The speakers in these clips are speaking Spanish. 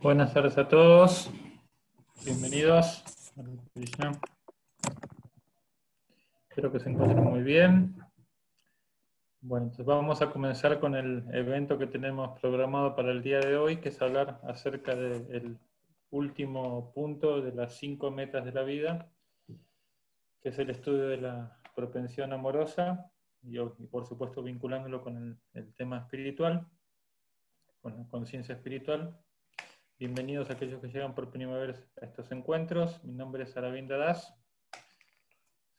Buenas tardes a todos, bienvenidos. Hare Krishna. Espero que se encuentren muy bien. Bueno, entonces vamos a comenzar con el evento que tenemos programado para el día de hoy, que es hablar acerca del último punto de las 5 metas de la vida, que es el estudio de la propensión amorosa, y por supuesto vinculándolo con el tema espiritual, con la conciencia espiritual. Bienvenidos a aquellos que llegan por primera vez a estos encuentros. Mi nombre es Aravinda Das.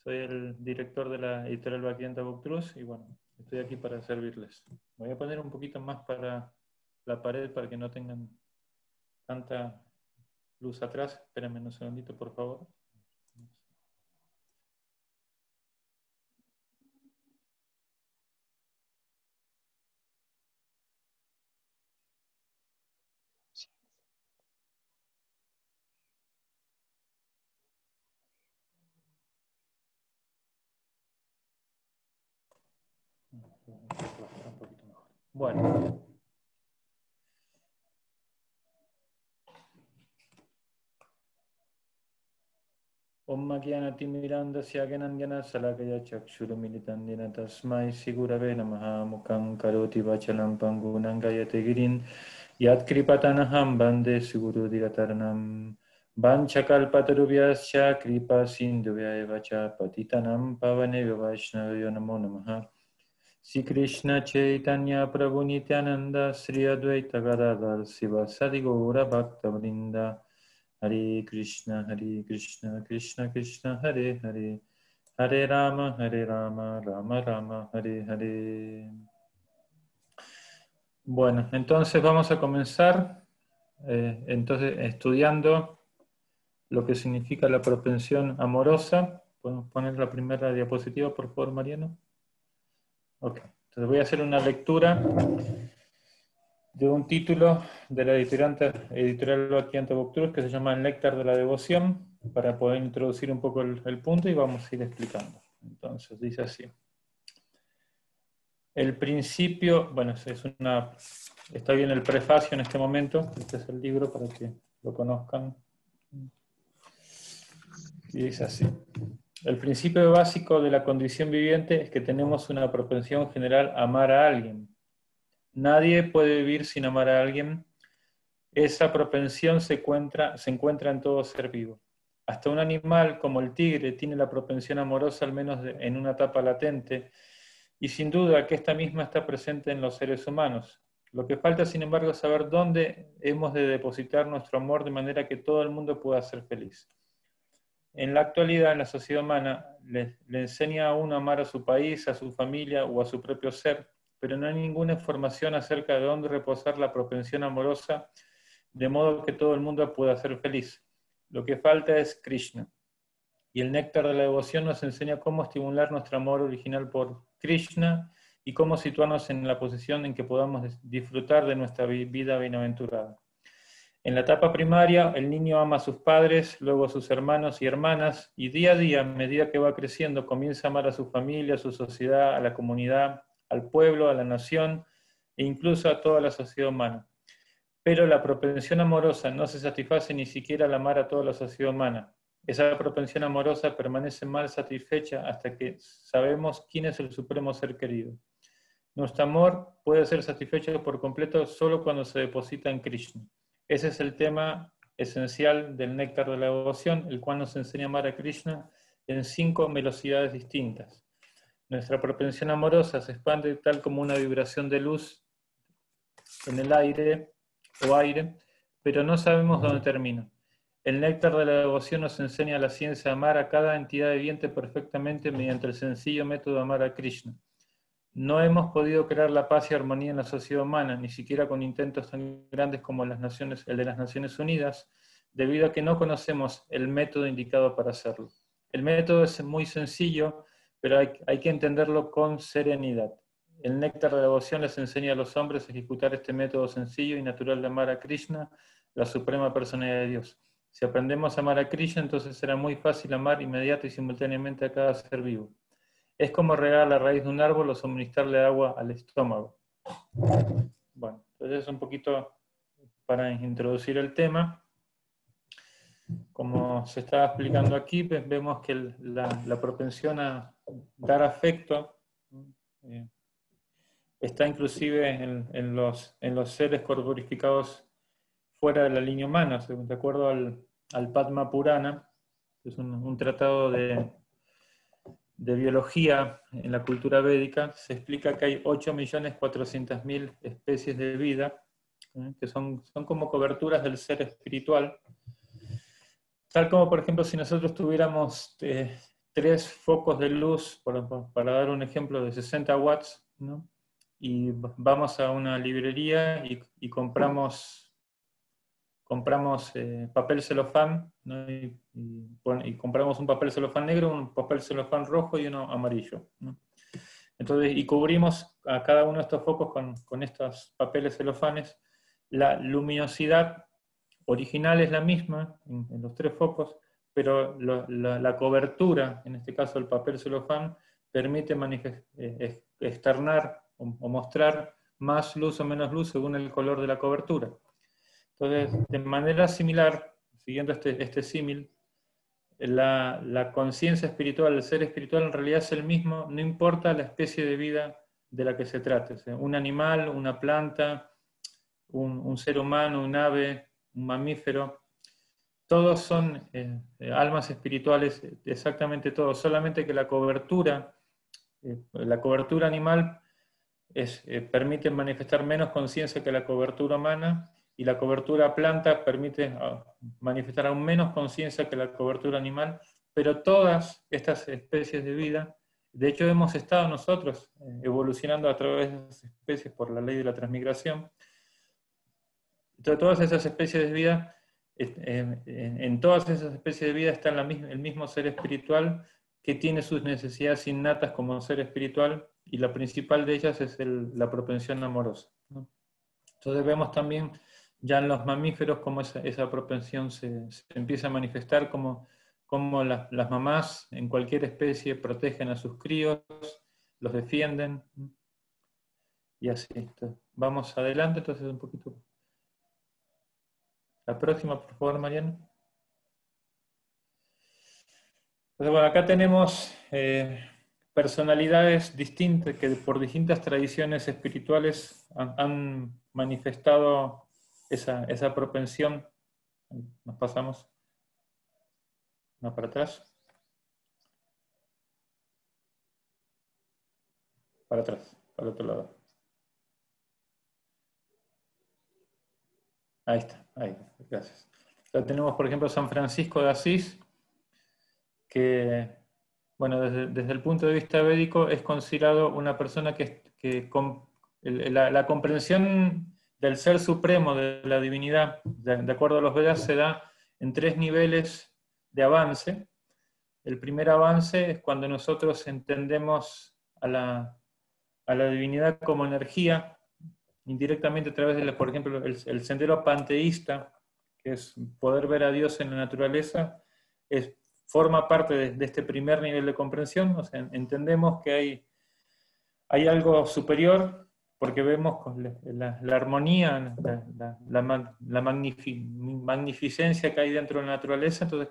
Soy el director de la editorial Bhaktivedanta Book Trust y bueno, estoy aquí para servirles. Voy a poner un poquito más para la pared para que no tengan tanta luz atrás. Espérenme un segundito, por favor. Un poquito mejor. Bueno. Om Jnanati Mirandasya Gananjana Salakaya Chakshurumilitandina Tasmai Sigurave Namaha Mukhaṁ Karoti Vachalam Pangunam Gayate Girin Yat Kripatanaham Bande Siguru Digataranam Vanchakalpatarubhyascha Kripa Sindhuvya Evacha Patitanam Pavanevya Vaishnavyo Namo Namaha Sri Krishna Chaitanya Prabhu Nityananda Sri Advaita Gadadhar Sivasadi Gaura Bhakta Vrinda Hare Krishna, Krishna Krishna, Hare Hare, Hare Rama, Rama Rama, Hare Hare. Bueno, entonces vamos a comenzar estudiando lo que significa la propensión amorosa. ¿Podemos poner la primera diapositiva, por favor, Mariano? Ok, entonces voy a hacer una lectura de un título de la editorial Bhaktivedanta Book Trust que se llama El néctar de la devoción, para poder introducir un poco el punto y vamos a ir explicando. Entonces, dice así. El principio, bueno, está bien el prefacio en este momento, este es el libro para que lo conozcan. Y dice así. El principio básico de la condición viviente es que tenemos una propensión general a amar a alguien. Nadie puede vivir sin amar a alguien. Esa propensión se encuentra en todo ser vivo. Hasta un animal como el tigre tiene la propensión amorosa al menos en una etapa latente, y sin duda que esta misma está presente en los seres humanos. Lo que falta, sin embargo, es saber dónde hemos de depositar nuestro amor de manera que todo el mundo pueda ser feliz. En la actualidad, la sociedad humana le enseña a uno a amar a su país, a su familia o a su propio ser, pero no hay ninguna información acerca de dónde reposar la propensión amorosa de modo que todo el mundo pueda ser feliz. Lo que falta es Krishna. Y el néctar de la devoción nos enseña cómo estimular nuestro amor original por Krishna y cómo situarnos en la posición en que podamos disfrutar de nuestra vida bienaventurada. En la etapa primaria, el niño ama a sus padres, luego a sus hermanos y hermanas, y día a día, a medida que va creciendo, comienza a amar a su familia, a su sociedad, a la comunidad, al pueblo, a la nación e incluso a toda la sociedad humana. Pero la propensión amorosa no se satisface ni siquiera al amar a toda la sociedad humana. Esa propensión amorosa permanece mal satisfecha hasta que sabemos quién es el supremo ser querido. Nuestro amor puede ser satisfecho por completo solo cuando se deposita en Krishna. Ese es el tema esencial del néctar de la devoción, el cual nos enseña a amar a Krishna en 5 velocidades distintas. Nuestra propensión amorosa se expande tal como una vibración de luz en el aire, pero no sabemos dónde termina. El néctar de la devoción nos enseña la ciencia de amar a cada entidad viviente perfectamente mediante el sencillo método de amar a Krishna. No hemos podido crear la paz y armonía en la sociedad humana, ni siquiera con intentos tan grandes como el de las Naciones Unidas, debido a que no conocemos el método indicado para hacerlo. El método es muy sencillo, pero hay que entenderlo con serenidad. El néctar de la devoción les enseña a los hombres a ejecutar este método sencillo y natural de amar a Krishna, la suprema personalidad de Dios. Si aprendemos a amar a Krishna, entonces será muy fácil amar inmediata y simultáneamente a cada ser vivo. Es como regar la raíz de un árbol o suministrarle agua al estómago. Bueno, entonces es un poquito para introducir el tema. Como se está explicando aquí, vemos que la propensión a dar afecto está inclusive en los seres corporificados fuera de la línea humana. De acuerdo al Padma Purana, que es un tratado de biología en la cultura védica, se explica que hay 8.400.000 especies de vida, que son como coberturas del ser espiritual. Tal como, por ejemplo, si nosotros tuviéramos 3 focos de luz, para dar un ejemplo, de 60 watts, ¿no? Y vamos a una librería y compramos papel celofán, ¿no? y compramos un papel celofán negro, un papel celofán rojo y uno amarillo, ¿no? Entonces, y cubrimos a cada uno de estos focos con estos papeles celofanes. La luminosidad original es la misma en los 3 focos, pero la cobertura, en este caso el papel celofán, permite externar o mostrar más luz o menos luz según el color de la cobertura. Entonces, de manera similar, siguiendo este símil, la conciencia espiritual, el ser espiritual en realidad es el mismo, no importa la especie de vida de la que se trate, ¿sí? Un animal, una planta, un ser humano, un ave, un mamífero, todos son almas espirituales, exactamente todos, solamente que la cobertura animal permite manifestar menos conciencia que la cobertura humana, y la cobertura planta permite manifestar aún menos conciencia que la cobertura animal, pero todas estas especies de vida, de hecho hemos estado nosotros evolucionando a través de esas especies por la ley de la transmigración. Entonces, todas esas especies de vida, en todas esas especies de vida está el mismo ser espiritual que tiene sus necesidades innatas como ser espiritual, y la principal de ellas es la propensión amorosa, ¿no? Entonces vemos también ya en los mamíferos cómo esa propensión se empieza a manifestar, como las mamás en cualquier especie protegen a sus críos, los defienden, y así. Entonces, vamos adelante, entonces un poquito. La próxima, por favor, Mariana. Entonces, bueno, acá tenemos personalidades distintas que por distintas tradiciones espirituales han manifestado esa propensión. Nos pasamos. No, para atrás. Para atrás, para el otro lado. Ahí está, ahí, gracias. Entonces, tenemos, por ejemplo, San Francisco de Asís, que, bueno, desde el punto de vista védico es considerado una persona la comprensión del ser supremo, de la divinidad, de acuerdo a los Vedas, se da en 3 niveles de avance. El primer avance es cuando nosotros entendemos a la divinidad como energía, indirectamente a través por ejemplo, el sendero panteísta, que es poder ver a Dios en la naturaleza, forma parte de este primer nivel de comprensión. O sea, entendemos que hay algo superior, porque vemos la armonía, la magnificencia que hay dentro de la naturaleza. Entonces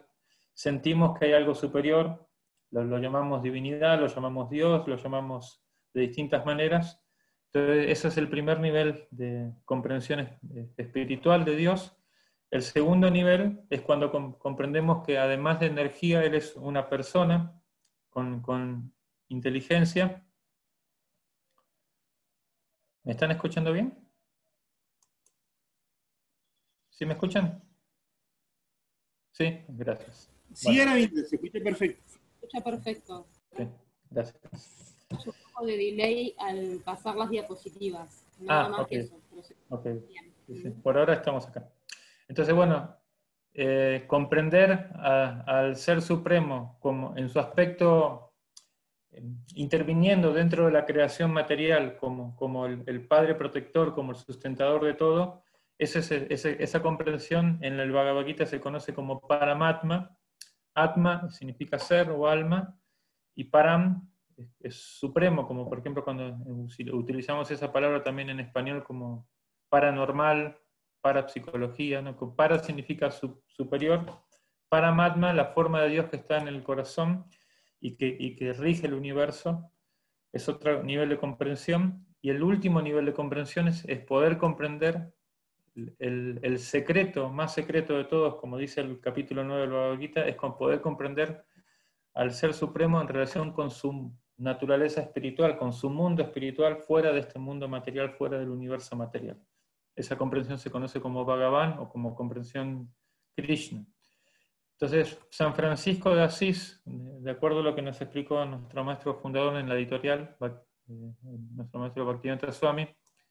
sentimos que hay algo superior, lo llamamos divinidad, lo llamamos Dios, lo llamamos de distintas maneras. Entonces ese es el primer nivel de comprensión espiritual de Dios. El segundo nivel es cuando comprendemos que además de energía, Él es una persona con inteligencia. ¿Me están escuchando bien? ¿Sí me escuchan? Sí, gracias. Sí, bueno. Aravinda, se escucha perfecto. Se escucha perfecto. Sí, gracias. Hay un poco de delay al pasar las diapositivas. Nada más okay. que eso. Okay. Sí. Por ahora estamos acá. Entonces, bueno, comprender al Ser Supremo como en su aspecto interviniendo dentro de la creación material como el Padre Protector, como el sustentador de todo, esa comprensión en el Bhagavad Gita se conoce como Paramatma. Atma significa ser o alma, y Param es supremo, como por ejemplo cuando utilizamos esa palabra también en español como paranormal, parapsicología, ¿no? Para significa superior, Paramatma, la forma de Dios que está en el corazón y que rige el universo, es otro nivel de comprensión, y el último nivel de comprensión es poder comprender el secreto, más secreto de todos, como dice el capítulo 9 del Bhagavad Gita, es con poder comprender al Ser Supremo en relación con su naturaleza espiritual, con su mundo espiritual fuera de este mundo material, fuera del universo material. Esa comprensión se conoce como Bhagavan o como comprensión Krishna. Entonces, San Francisco de Asís, de acuerdo a lo que nos explicó nuestro maestro fundador en la editorial, nuestro maestro Bhaktivedanta Swami,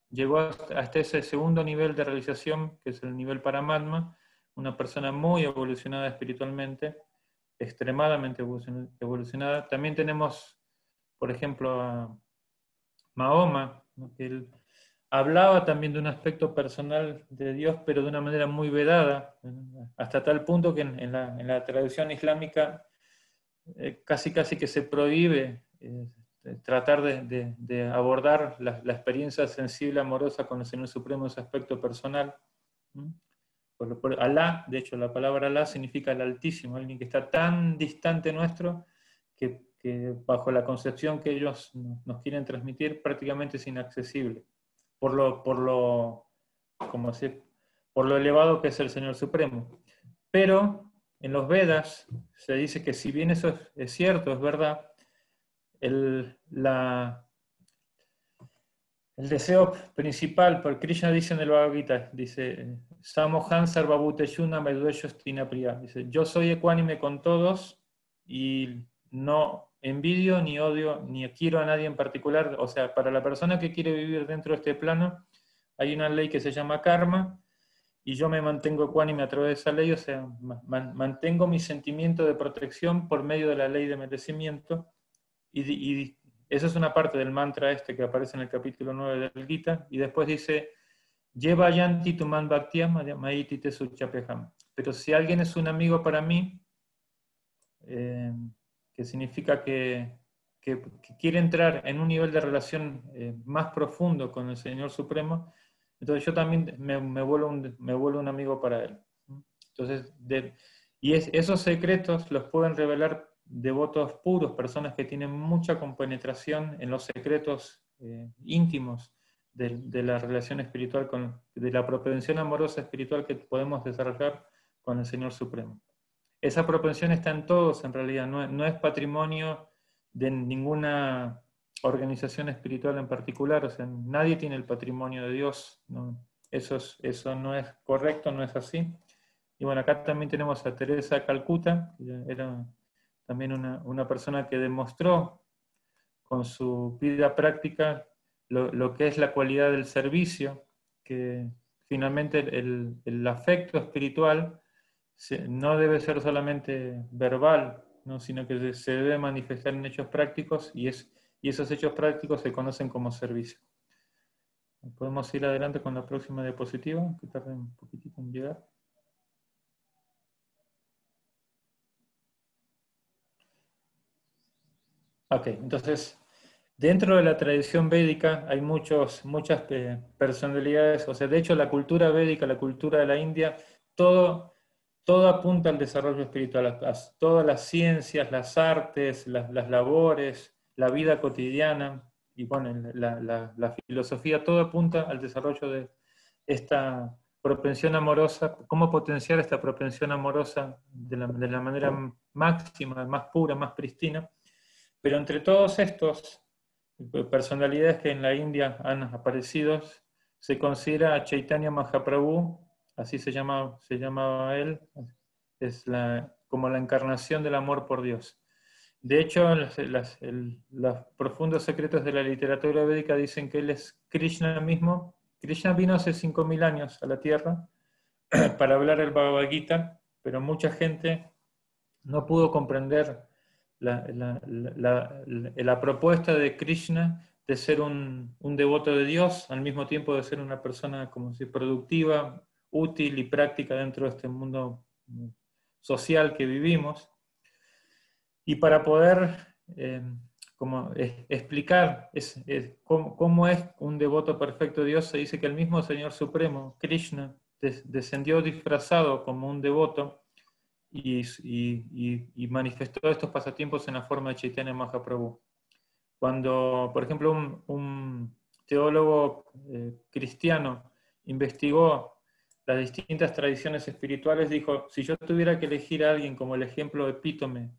llegó hasta ese segundo nivel de realización, que es el nivel Paramatma, una persona muy evolucionada espiritualmente, extremadamente evolucionada. También tenemos, por ejemplo, a Mahoma, ¿no? Que él hablaba también de un aspecto personal de Dios, pero de una manera muy vedada, hasta tal punto que en la tradición islámica casi que se prohíbe tratar de abordar la experiencia sensible, amorosa con el Señor Supremo, ese aspecto personal. Por Alá, de hecho la palabra Alá significa el Altísimo, alguien que está tan distante nuestro que bajo la concepción que ellos nos quieren transmitir prácticamente es inaccesible, por lo elevado que es el Señor Supremo. Pero en los Vedas se dice que si bien eso es cierto, es verdad, el deseo principal, por Krishna dice en el Bhagavad Gita, dice, Samohan Sarvabhuteshuna Medveshostina Priya, dice, yo soy ecuánime con todos y no envidio ni odio ni quiero a nadie en particular. O sea, para la persona que quiere vivir dentro de este plano, hay una ley que se llama karma, y yo me mantengo ecuánime a través de esa ley, o sea, mantengo mi sentimiento de protección por medio de la ley de merecimiento, y esa es una parte del mantra este que aparece en el capítulo 9 del Gita, y después dice, Lleva yanti tu man bhaktyam maiti te suchapeham. Pero si alguien es un amigo para mí, que significa que quiere entrar en un nivel de relación más profundo con el Señor Supremo, entonces yo también me vuelvo un amigo para Él. Entonces, esos secretos los pueden revelar devotos puros, personas que tienen mucha compenetración en los secretos íntimos de la relación espiritual, de la propensión amorosa espiritual que podemos desarrollar con el Señor Supremo. Esa propensión está en todos, en realidad, no es patrimonio de ninguna organización espiritual en particular, o sea, nadie tiene el patrimonio de Dios, ¿no? Eso no es correcto, no es así. Y bueno, acá también tenemos a Teresa de Calcuta, que era también una persona que demostró con su vida práctica lo que es la cualidad del servicio, que finalmente el afecto espiritual no debe ser solamente verbal, ¿no? Sino que se debe manifestar en hechos prácticos, y esos hechos prácticos se conocen como servicio. Podemos ir adelante con la próxima diapositiva, que tarde un poquitito en llegar. Ok, entonces, dentro de la tradición védica hay muchas personalidades, o sea, de hecho la cultura védica, la cultura de la India, todo apunta al desarrollo espiritual, a todas las ciencias, las artes, las labores, la vida cotidiana, y bueno, la filosofía, todo apunta al desarrollo de esta propensión amorosa, cómo potenciar esta propensión amorosa de la manera máxima, más pura, más pristina. Pero entre todos estos personalidades que en la India han aparecido, se considera a Chaitanya Mahaprabhu, así se llamaba él, es como la encarnación del amor por Dios. De hecho, los profundos secretos de la literatura védica dicen que él es Krishna mismo. Krishna vino hace 5.000 años a la Tierra para hablar el Bhagavad Gita, pero mucha gente no pudo comprender la propuesta de Krishna de ser un devoto de Dios, al mismo tiempo de ser una persona como si productiva, útil y práctica dentro de este mundo social que vivimos. Y para poder explicar cómo es un devoto perfecto de Dios, se dice que el mismo Señor Supremo, Krishna, descendió disfrazado como un devoto y manifestó estos pasatiempos en la forma de Chaitanya Mahaprabhu. Cuando, por ejemplo, un teólogo cristiano investigó las distintas tradiciones espirituales, dijo, si yo tuviera que elegir a alguien como el ejemplo epítome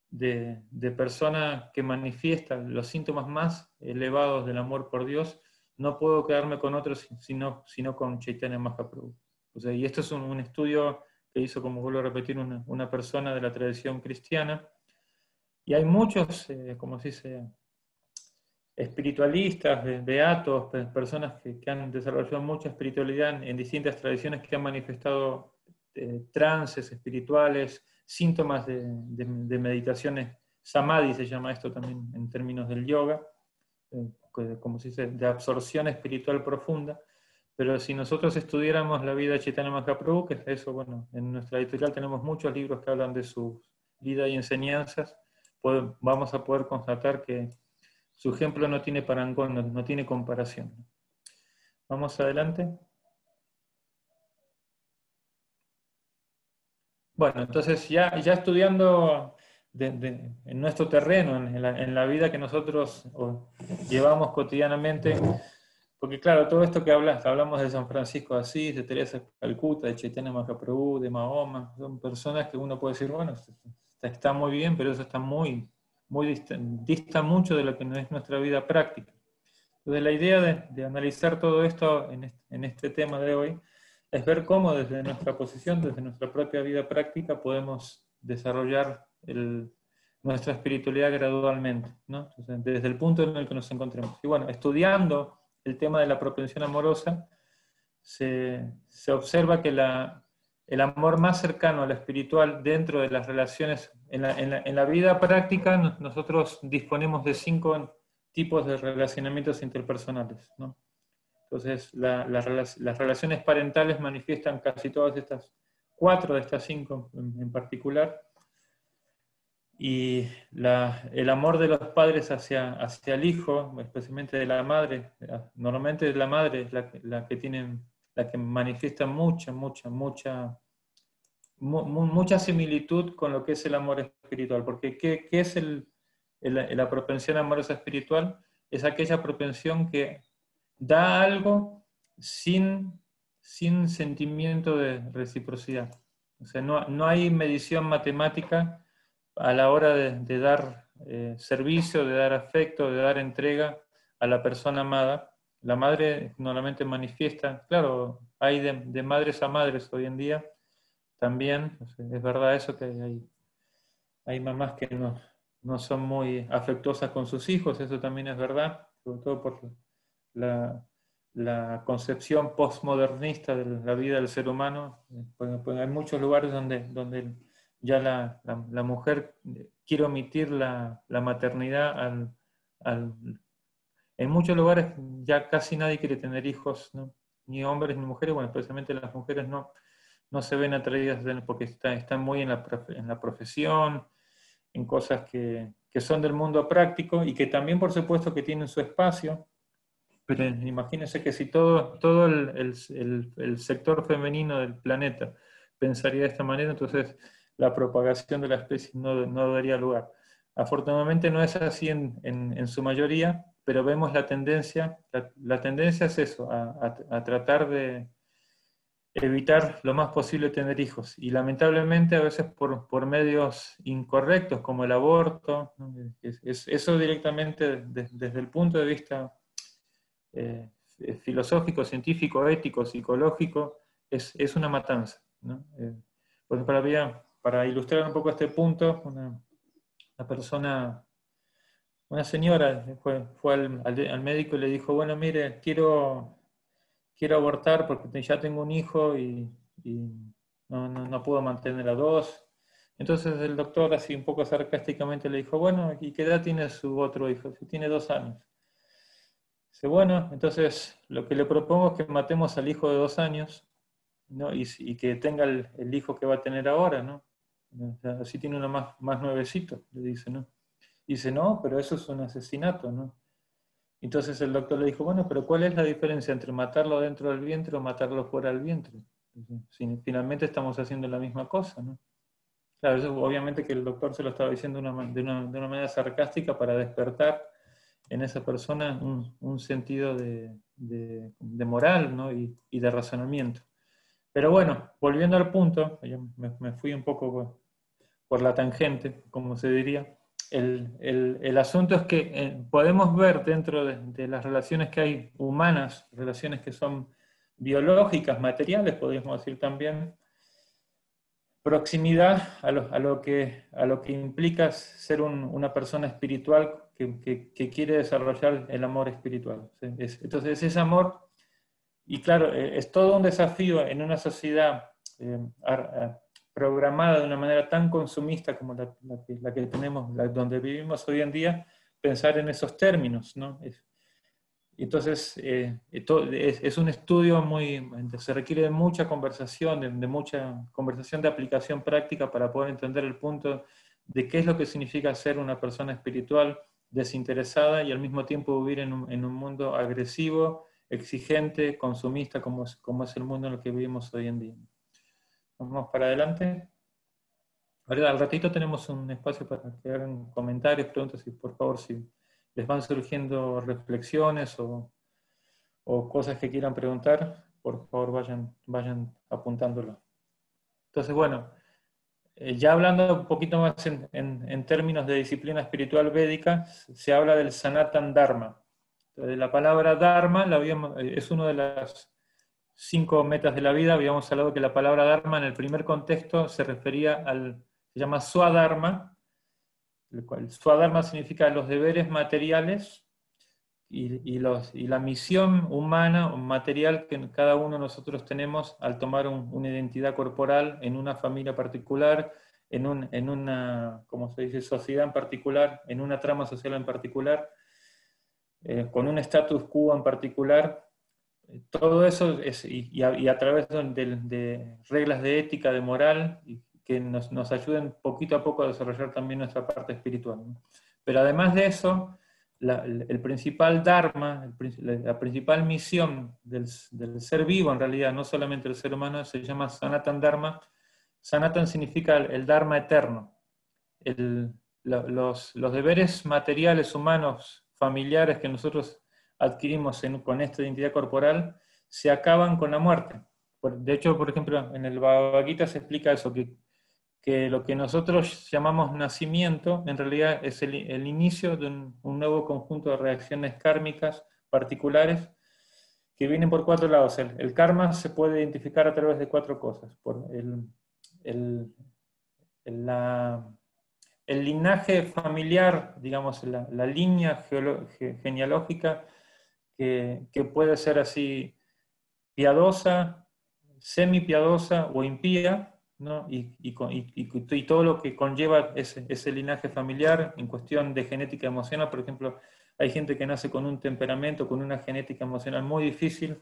de persona que manifiesta los síntomas más elevados del amor por Dios, no puedo quedarme con otros sino con Chaitanya Mahaprabhu. O sea, y esto es un estudio que hizo, como vuelvo a repetir, una persona de la tradición cristiana. Y hay muchos, como se dice, espiritualistas, beatos, personas que han desarrollado mucha espiritualidad en distintas tradiciones, que han manifestado trances espirituales, síntomas de meditaciones, samadhi se llama esto también en términos del yoga, como se dice, de absorción espiritual profunda. Pero si nosotros estudiáramos la vida de Chaitanya Mahaprabhu, que es eso, bueno, en nuestra editorial tenemos muchos libros que hablan de su vida y enseñanzas, vamos a poder constatar que su ejemplo no tiene parangón, no tiene comparación. Vamos adelante. Bueno, entonces ya estudiando en nuestro terreno, en la vida que nosotros llevamos cotidianamente, porque claro, todo esto que hablamos de San Francisco de Asís, de Teresa de Calcuta, de Chaitanya Mahaprabhu, de Mahoma, son personas que uno puede decir, bueno, está muy bien, pero eso está dista mucho de lo que no es nuestra vida práctica. Entonces la idea de analizar todo esto en este tema de hoy es ver cómo desde nuestra posición, desde nuestra propia vida práctica, podemos desarrollar nuestra espiritualidad gradualmente, ¿no? Entonces, desde el punto en el que nos encontremos. Y bueno, estudiando el tema de la propensión amorosa, se observa que el amor más cercano a lo espiritual dentro de las relaciones, en la vida práctica, nosotros disponemos de 5 tipos de relacionamientos interpersonales, ¿no? Entonces, las relaciones parentales manifiestan casi todas 4 de estas 5 en particular. Y el amor de los padres hacia el hijo, especialmente de la madre, normalmente la madre es la que manifiesta mucha similitud con lo que es el amor espiritual. Porque ¿qué es la propensión amorosa espiritual? Es aquella propensión que da algo sin sentimiento de reciprocidad. O sea, no hay medición matemática a la hora de dar servicio, de dar afecto, de dar entrega a la persona amada. La madre normalmente manifiesta, claro, hay de madres a madres hoy en día también, o sea, es verdad eso, que hay mamás que no son muy afectuosas con sus hijos, eso también es verdad, sobre todo por la concepción postmodernista de la vida del ser humano. Pues hay muchos lugares donde ya la mujer quiere omitir la maternidad. En muchos lugares ya casi nadie quiere tener hijos, ¿no? Ni hombres ni mujeres, bueno, especialmente las mujeres no se ven atraídas porque están muy en la profesión, en cosas que son del mundo práctico y que también, por supuesto, que tienen su espacio. Pero imagínense que si todo el sector femenino del planeta pensaría de esta manera, entonces la propagación de la especie no daría lugar. Afortunadamente no es así en su mayoría, pero vemos la tendencia. La tendencia es eso, a tratar de evitar lo más posible tener hijos. Y lamentablemente a veces por medios incorrectos, como el aborto, ¿no? Eso directamente desde el punto de vista filosófico, científico, ético, psicológico, es una matanza, ¿no? Pues para ilustrar un poco este punto, una señora fue al médico y le dijo, bueno, mire, quiero abortar porque ya tengo un hijo y no puedo mantener a 2. Entonces el doctor, así un poco sarcásticamente, le dijo, bueno, ¿y qué edad tiene su otro hijo? Si tiene 2 años. Dice, bueno, entonces lo que le propongo es que matemos al hijo de 2 años, ¿no? y que tenga el hijo que va a tener ahora, ¿no? O sea, así tiene uno más nuevecito, le dice, ¿no? Y dice, no, pero eso es un asesinato, ¿no? Entonces el doctor le dijo, bueno, pero ¿cuál es la diferencia entre matarlo dentro del vientre o matarlo fuera del vientre? Finalmente estamos haciendo la misma cosa, ¿no? Claro, eso obviamente que el doctor se lo estaba diciendo de una manera sarcástica para despertar en esa persona un sentido de moral, ¿no? y de razonamiento. Pero bueno, volviendo al punto, yo me fui un poco por la tangente, como se diría. El asunto es que podemos ver dentro de las relaciones que hay humanas, relaciones que son biológicas, materiales, podríamos decir también, proximidad a lo que implica ser una persona espiritual que quiere desarrollar el amor espiritual. Entonces ese amor, y claro, es todo un desafío en una sociedad programada de una manera tan consumista como la que tenemos, donde vivimos hoy en día, pensar en esos términos, ¿no? Entonces, es un estudio se requiere de mucha conversación, de mucha conversación de aplicación práctica para poder entender el punto de qué es lo que significa ser una persona espiritual desinteresada y al mismo tiempo vivir en un mundo agresivo, exigente, consumista, como es el mundo en el que vivimos hoy en día. Vamos para adelante. Ahora, al ratito tenemos un espacio para que hagan comentarios, preguntas, y por favor, si les van surgiendo reflexiones o cosas que quieran preguntar, por favor vayan apuntándolo. Entonces, bueno, ya hablando un poquito más en términos de disciplina espiritual védica, se habla del Sanatan Dharma. Entonces, la palabra Dharma es una de las 5 metas de la vida. Habíamos hablado que la palabra Dharma en el primer contexto se refería se llama Swadharma, el cual Swadharma significa los deberes materiales y la misión humana o material que cada uno de nosotros tenemos al tomar una identidad corporal en una familia particular, en una, como se dice, sociedad en particular, en una trama social en particular, con un status quo en particular. Todo eso y a través de reglas de ética, de moral, que nos ayuden poquito a poco a desarrollar también nuestra parte espiritual, ¿no? Pero además de eso, el principal dharma, la principal misión del ser vivo, en realidad, no solamente el ser humano, se llama Sanatan Dharma. Sanatan significa el dharma eterno. Los deberes materiales, humanos, familiares que nosotros adquirimos con esta identidad corporal se acaban con la muerte. De hecho, por ejemplo, en el Bhagavad Gita se explica eso, que lo que nosotros llamamos nacimiento, en realidad es el inicio de un nuevo conjunto de reacciones kármicas particulares que vienen por 4 lados. El karma se puede identificar a través de 4 cosas. Por el linaje familiar, digamos, la línea genealógica, que puede ser así piadosa, semi-piadosa o impía, ¿no? Y todo lo que conlleva ese linaje familiar en cuestión de genética emocional. Por ejemplo, hay gente que nace con un temperamento, con una genética emocional muy difícil.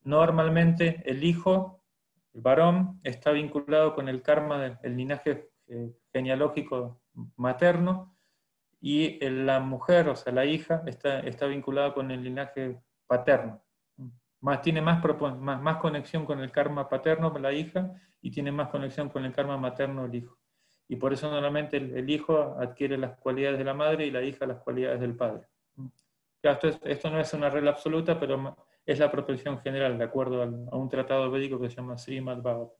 Normalmente el hijo, el varón, está vinculado con el karma del linaje genealógico materno, y la mujer, o sea, la hija, está vinculada con el linaje paterno. Tiene más conexión con el karma paterno la hija, y tiene más conexión con el karma materno el hijo. Y por eso normalmente el hijo adquiere las cualidades de la madre y la hija las cualidades del padre. Claro, esto no es una regla absoluta, pero es la proporción general, de acuerdo a un tratado védico que se llama Srimad Bhagavatam.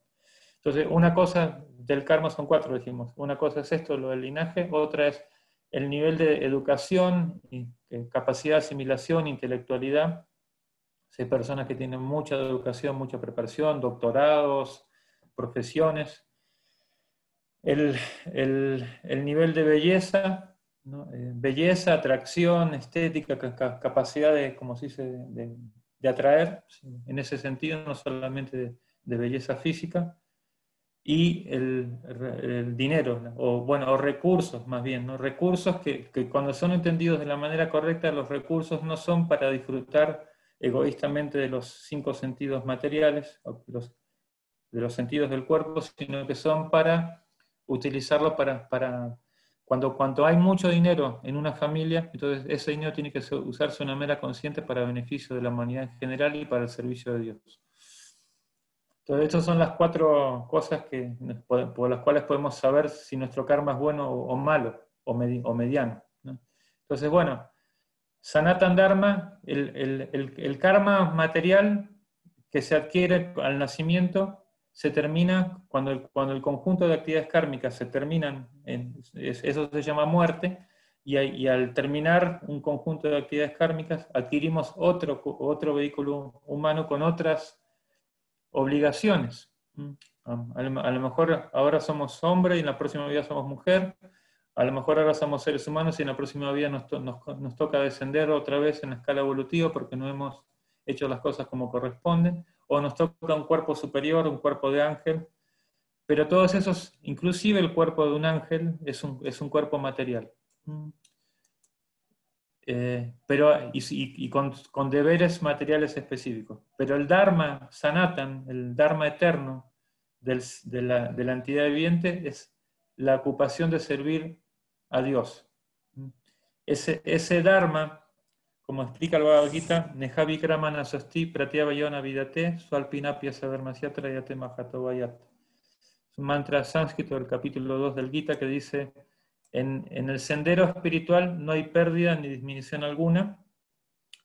Entonces, una cosa del karma son 4, dijimos. Una cosa es esto, lo del linaje. Otra es el nivel de educación, capacidad de asimilación, intelectualidad. Hay personas que tienen mucha educación, mucha preparación, doctorados, profesiones. El nivel de belleza, ¿no? Belleza, atracción, estética, capacidad de, como se dice, de atraer, en ese sentido, no solamente de belleza física. Y el dinero, o recursos más bien, ¿no? Recursos que cuando son entendidos de la manera correcta, los recursos no son para disfrutar egoístamente de los 5 sentidos materiales, de los sentidos del cuerpo, sino que son para utilizarlo para cuando hay mucho dinero en una familia, entonces ese dinero tiene que usarse de una manera consciente para beneficio de la humanidad en general y para el servicio de Dios. Entonces, estas son las 4 cosas por las cuales podemos saber si nuestro karma es bueno o malo, o mediano, ¿no? Entonces, bueno, Sanatan Dharma, el karma material que se adquiere al nacimiento, se termina cuando el conjunto de actividades kármicas se terminan, eso se llama muerte, y al terminar un conjunto de actividades kármicas, adquirimos otro vehículo humano con otras obligaciones. A lo mejor ahora somos hombre y en la próxima vida somos mujer, a lo mejor ahora somos seres humanos y en la próxima vida nos toca descender otra vez en la escala evolutiva porque no hemos hecho las cosas como corresponden, o nos toca un cuerpo superior, un cuerpo de ángel, pero todos esos, inclusive el cuerpo de un ángel, es un cuerpo material. Con deberes materiales específicos. Pero el Dharma Sanatan, el Dharma eterno de la entidad viviente, es la ocupación de servir a Dios. Ese Dharma, como explica el Bhagavad Gita, Neha Vikramana Sosti Pratyavayona Vidate Swalpinapya Savarmasyatra Yate Mahato Vayat. Es un mantra sánscrito del capítulo 2 del Gita que dice: en el sendero espiritual no hay pérdida ni disminución alguna,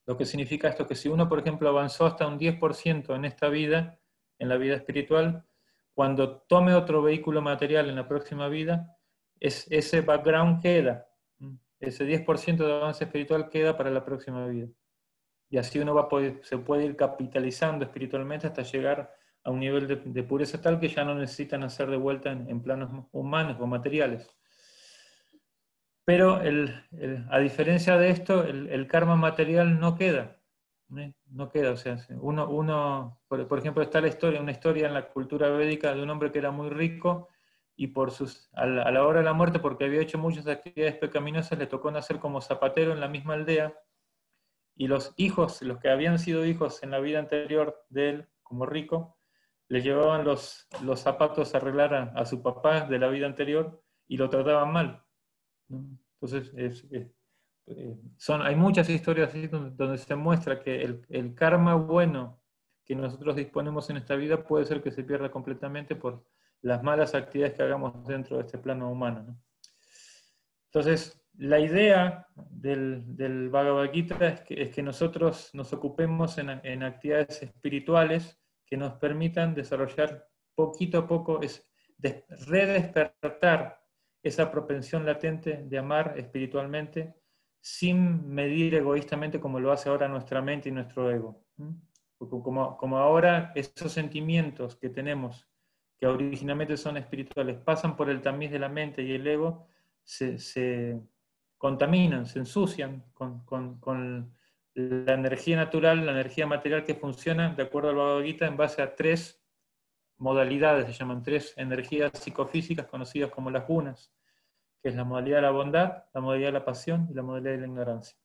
lo que significa esto, que si uno, por ejemplo, avanzó hasta un 10% en esta vida, en la vida espiritual, cuando tome otro vehículo material en la próxima vida, ese background queda, ese 10% de avance espiritual queda para la próxima vida. Y así uno se puede ir capitalizando espiritualmente hasta llegar a un nivel de pureza tal que ya no necesitan hacer de vuelta en planos humanos o materiales. Pero a diferencia de esto, el karma material no queda. No queda, o sea, por ejemplo, está una historia en la cultura védica de un hombre que era muy rico y a la hora de la muerte, porque había hecho muchas actividades pecaminosas, le tocó nacer como zapatero en la misma aldea, y los que habían sido hijos en la vida anterior de él, como rico, le llevaban los zapatos a arreglar a su papá de la vida anterior y lo trataban mal. Entonces, hay muchas historias así donde se muestra que el karma bueno que nosotros disponemos en esta vida puede ser que se pierda completamente por las malas actividades que hagamos dentro de este plano humano, ¿no? Entonces, la idea del Bhagavad Gita es que nosotros nos ocupemos en actividades espirituales que nos permitan desarrollar poquito a poco, redespertar esa propensión latente de amar espiritualmente sin medir egoístamente como lo hace ahora nuestra mente y nuestro ego. Como ahora esos sentimientos que tenemos, que originalmente son espirituales, pasan por el tamiz de la mente y el ego, se contaminan, se ensucian con la energía natural, la energía material que funciona, de acuerdo al Bhagavad Gita, en base a 3 modalidades, se llaman 3 energías psicofísicas conocidas como las gunas, que es la modalidad de la bondad, la modalidad de la pasión y la modalidad de la ignorancia.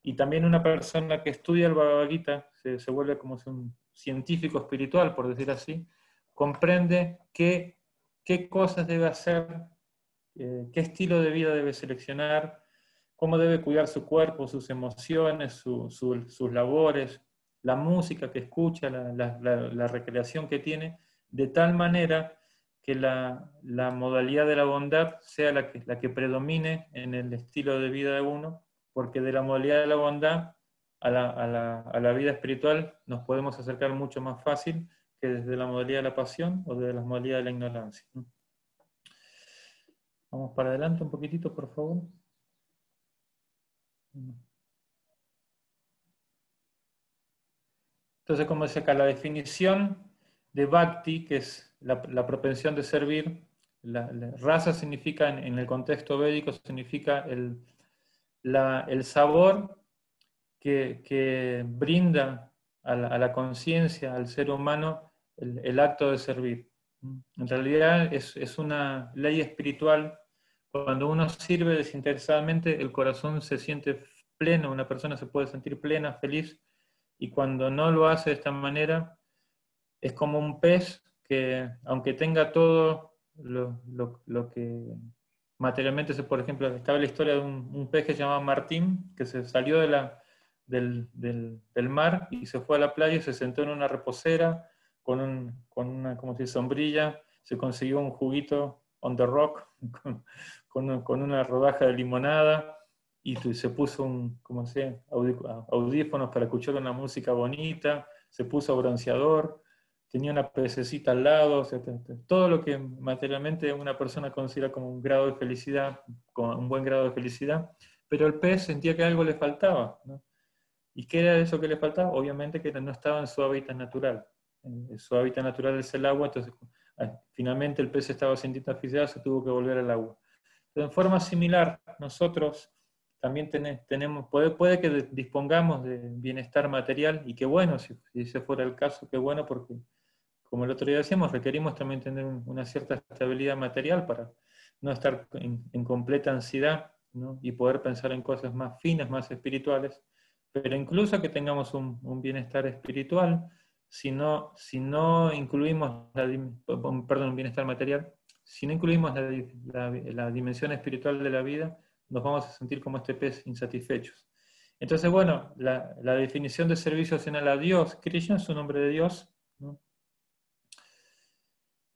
Y también una persona que estudia el Bhagavad Gita, se vuelve como un científico espiritual, por decir así, comprende qué cosas debe hacer, qué estilo de vida debe seleccionar, cómo debe cuidar su cuerpo, sus emociones, sus labores, la música que escucha, la recreación que tiene, de tal manera que la modalidad de la bondad sea la que predomine en el estilo de vida de uno, porque de la modalidad de la bondad a la vida espiritual nos podemos acercar mucho más fácil que desde la modalidad de la pasión o desde la modalidad de la ignorancia. Vamos para adelante un poquitito, por favor. Entonces, como dice acá, la definición de Bhakti, que es la propensión de servir, la rasa significa, en el contexto védico, significa el sabor que brinda a la conciencia, al ser humano, el acto de servir. En realidad es una ley espiritual. Cuando uno sirve desinteresadamente, el corazón se siente pleno, una persona se puede sentir plena, feliz, y cuando no lo hace de esta manera, es como un pez que, aunque tenga todo lo que materialmente, por ejemplo, estaba la historia de un pez que se llamaba Martín, que se salió del mar y se fue a la playa y se sentó en una reposera, con una, como se dice, sombrilla, se consiguió un juguito on the rock, con una rodaja de limonada, y se puso como sé, audífonos para escuchar una música bonita, se puso bronceador, tenía una pececita al lado, o sea, todo lo que materialmente una persona considera como un grado de felicidad, como un buen grado de felicidad, pero el pez sentía que algo le faltaba, ¿no? ¿Y qué era eso que le faltaba? Obviamente que no estaba en su hábitat natural. Su hábitat natural es el agua, entonces finalmente el pez estaba sintiendo asfixiado, se tuvo que volver al agua. Entonces, en forma similar, nosotros también tenemos, puede que dispongamos de bienestar material, y qué bueno, si ese fuera el caso, qué bueno, porque como el otro día decíamos, requerimos también tener una cierta estabilidad material para no estar en completa ansiedad, ¿no? Y poder pensar en cosas más finas, más espirituales. Pero incluso que tengamos un bienestar espiritual, si no incluimos un bienestar material, si no incluimos la dimensión espiritual de la vida, nos vamos a sentir como este pez insatisfechos. Entonces, bueno, la definición de servicio opcional a Dios, Krishna es un nombre de Dios, ¿no?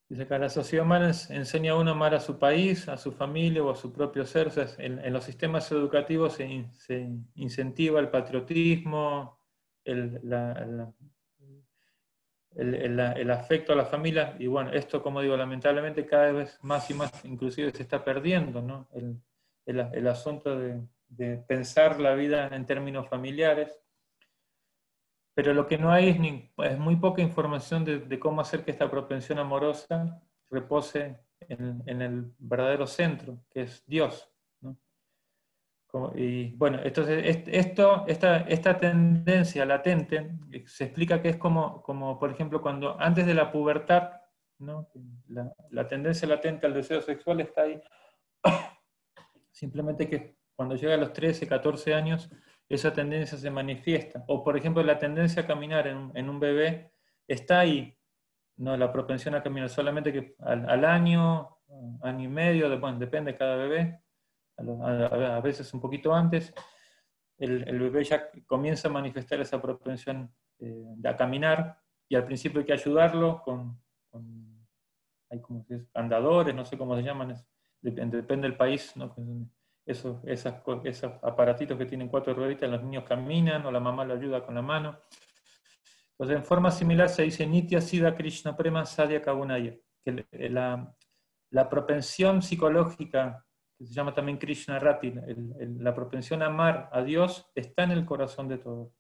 Dice acá, la sociedad humana enseña a uno a amar a su país, a su familia o a su propio ser. O sea, en los sistemas educativos se incentiva el patriotismo, el afecto a la familia, y bueno, esto, como digo, lamentablemente cada vez más y más inclusive se está perdiendo, ¿no? El asunto de pensar la vida en términos familiares. Pero lo que no hay es muy poca información de cómo hacer que esta propensión amorosa repose en el verdadero centro, que es Dios, ¿no? Y bueno, entonces esta tendencia latente se explica que es como, por ejemplo, cuando antes de la pubertad, ¿no? La tendencia latente al deseo sexual está ahí, simplemente que cuando llega a los 13, 14 años, esa tendencia se manifiesta. O, por ejemplo, la tendencia a caminar en un bebé está ahí, no la propensión a caminar, solamente que al año y medio, bueno, depende de cada bebé, a veces un poquito antes, el bebé ya comienza a manifestar esa propensión a caminar, y al principio hay que ayudarlo hay como andadores, no sé cómo se llaman, depende del país, ¿no? Esos aparatitos que tienen 4 rueditas, los niños caminan o la mamá lo ayuda con la mano. Entonces, en forma similar se dice Nitya Siddha Krishna Prema Sadhya Kagunaya, que la propensión psicológica, que se llama también Krishna Rati, la propensión a amar a Dios está en el corazón de todos.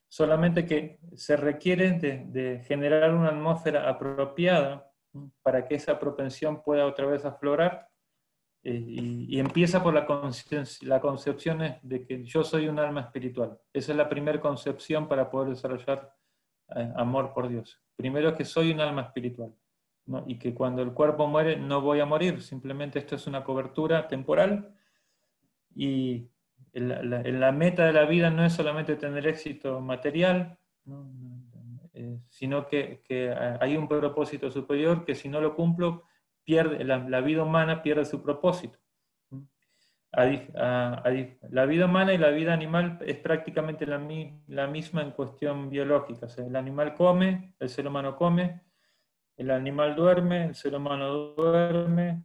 Solamente que se requiere de generar una atmósfera apropiada para que esa propensión pueda otra vez aflorar, y empieza por la concepción de que yo soy un alma espiritual. Esa es la primera concepción para poder desarrollar amor por Dios. Primero es que soy un alma espiritual, ¿no? Y que cuando el cuerpo muere no voy a morir, simplemente esto es una cobertura temporal, y la meta de la vida no es solamente tener éxito material, ¿no? Sino que hay un propósito superior que si no lo cumplo, la vida humana pierde su propósito. La vida humana y la vida animal es prácticamente la misma en cuestión biológica. O sea, el animal come, el ser humano come, el animal duerme, el ser humano duerme,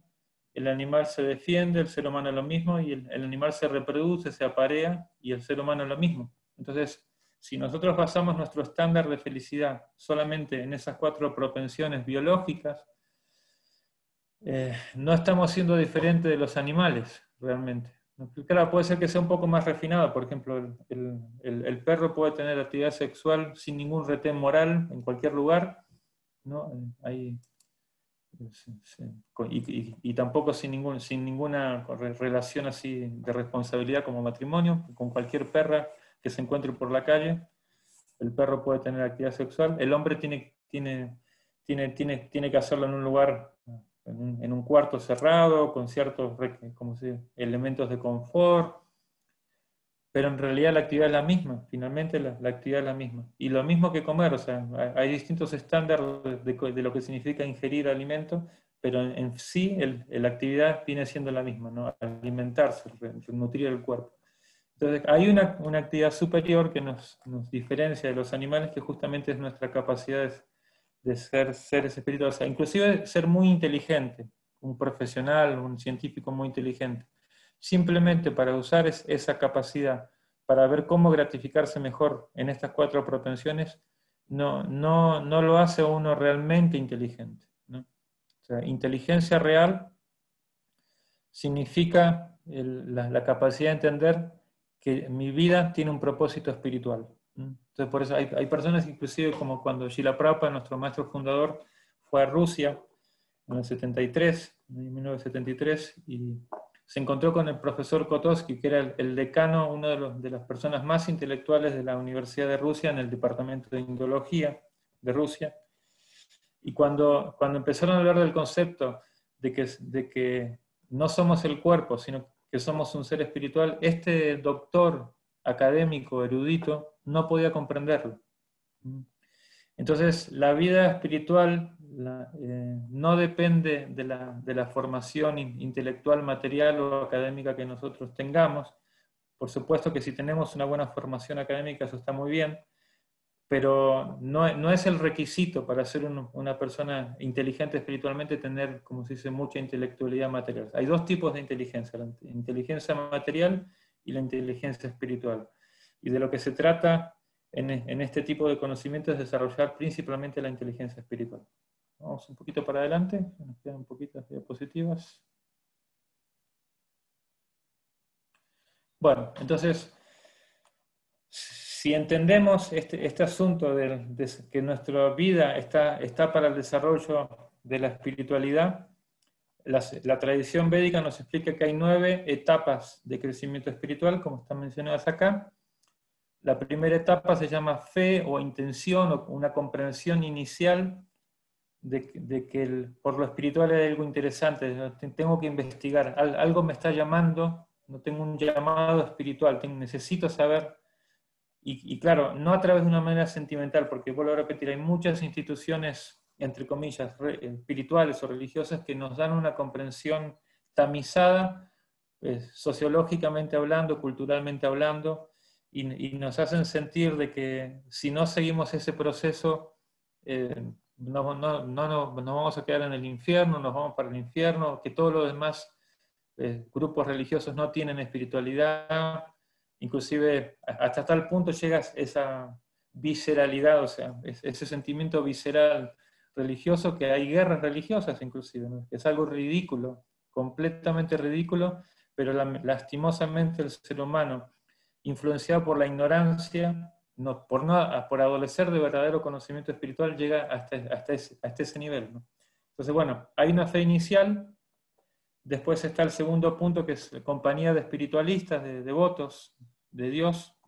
el animal se defiende, el ser humano lo mismo, y el animal se reproduce, se aparea, y el ser humano lo mismo. Entonces, si nosotros basamos nuestro estándar de felicidad solamente en esas 4 propensiones biológicas, no estamos siendo diferentes de los animales, realmente. Claro, puede ser que sea un poco más refinado. Por ejemplo, el perro puede tener actividad sexual sin ningún retén moral en cualquier lugar, ¿no? Y tampoco sin ninguna relación así de responsabilidad como matrimonio. Con cualquier perra que se encuentre por la calle, el perro puede tener actividad sexual. El hombre tiene que hacerlo en un lugar, en un cuarto cerrado, con ciertos elementos de confort, pero en realidad la actividad es la misma, finalmente la actividad es la misma. Y lo mismo que comer, o sea, hay distintos estándares de lo que significa ingerir alimento, pero en sí la actividad viene siendo la misma, ¿no? Alimentarse, nutrir el cuerpo. Entonces, hay una actividad superior que nos diferencia de los animales, que justamente es nuestra capacidad de ser seres espirituales, o sea, inclusive ser muy inteligente, un profesional, un científico muy inteligente, simplemente para usar esa capacidad, para ver cómo gratificarse mejor en estas 4 propensiones, no lo hace a uno realmente inteligente, ¿no? O sea, inteligencia real significa la capacidad de entender que mi vida tiene un propósito espiritual. Entonces, por eso hay personas, inclusive como cuando Srila Prabhupada, nuestro maestro fundador, fue a Rusia en el 73, en 1973, y se encontró con el profesor Kotovsky, que era el decano, una de las personas más intelectuales de la Universidad de Rusia en el departamento de Indología de Rusia. Y cuando empezaron a hablar del concepto de que no somos el cuerpo, sino que somos un ser espiritual, este doctor académico, erudito, no podía comprenderlo. Entonces, la vida espiritual no depende de la formación intelectual, material o académica que nosotros tengamos. Por supuesto que si tenemos una buena formación académica, eso está muy bien, pero no es el requisito para ser una persona inteligente espiritualmente tener, como se dice, mucha intelectualidad material. Hay 2 tipos de inteligencia, la inteligencia material y la inteligencia espiritual. Y de lo que se trata en este tipo de conocimiento es desarrollar principalmente la inteligencia espiritual. Vamos un poquito para adelante, nos quedan un poquito de diapositivas. Bueno, entonces, si entendemos este asunto de que nuestra vida está para el desarrollo de la espiritualidad, la tradición védica nos explica que hay 9 etapas de crecimiento espiritual, como están mencionadas acá. La primera etapa se llama fe o intención, o una comprensión inicial de que por lo espiritual hay algo interesante, tengo que investigar, algo me está llamando, no tengo un llamado espiritual, necesito saber. Y claro, no a través de una manera sentimental, porque vuelvo a repetir, hay muchas instituciones, entre comillas, espirituales o religiosas que nos dan una comprensión tamizada, sociológicamente hablando, culturalmente hablando, y nos hacen sentir de que si no seguimos ese proceso, no vamos a quedar en el infierno, nos vamos para el infierno, que todos los demás grupos religiosos no tienen espiritualidad. Inclusive hasta tal punto llega esa visceralidad, o sea, ese sentimiento visceral religioso, que hay guerras religiosas inclusive, ¿no? Es algo ridículo, completamente ridículo, pero lastimosamente el ser humano, influenciado por la ignorancia, por adolecer de verdadero conocimiento espiritual, llega hasta ese nivel, ¿no? Entonces, bueno, hay una fe inicial. Después está el segundo punto, que es compañía de espiritualistas, de devotos de Dios.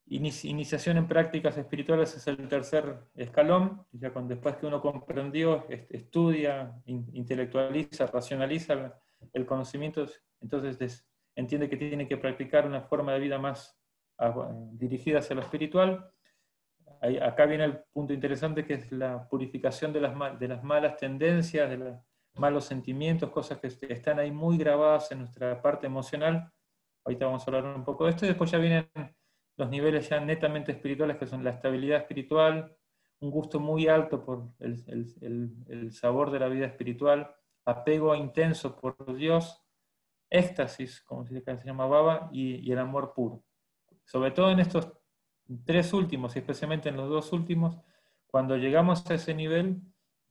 Iniciación en prácticas espirituales es el tercer escalón. Ya después que uno comprendió, estudia, intelectualiza, racionaliza el conocimiento, entonces entiende que tiene que practicar una forma de vida más dirigida hacia lo espiritual. Acá viene el punto interesante, que es la purificación de las malas tendencias, de los malos sentimientos, cosas que están ahí muy grabadas en nuestra parte emocional. Ahorita vamos a hablar un poco de esto, y después ya vienen los niveles ya netamente espirituales, que son la estabilidad espiritual, un gusto muy alto por el sabor de la vida espiritual, apego intenso por Dios, éxtasis, como se llama Baba, y el amor puro. Sobre todo en estos 3 últimos, y especialmente en los 2 últimos, cuando llegamos a ese nivel,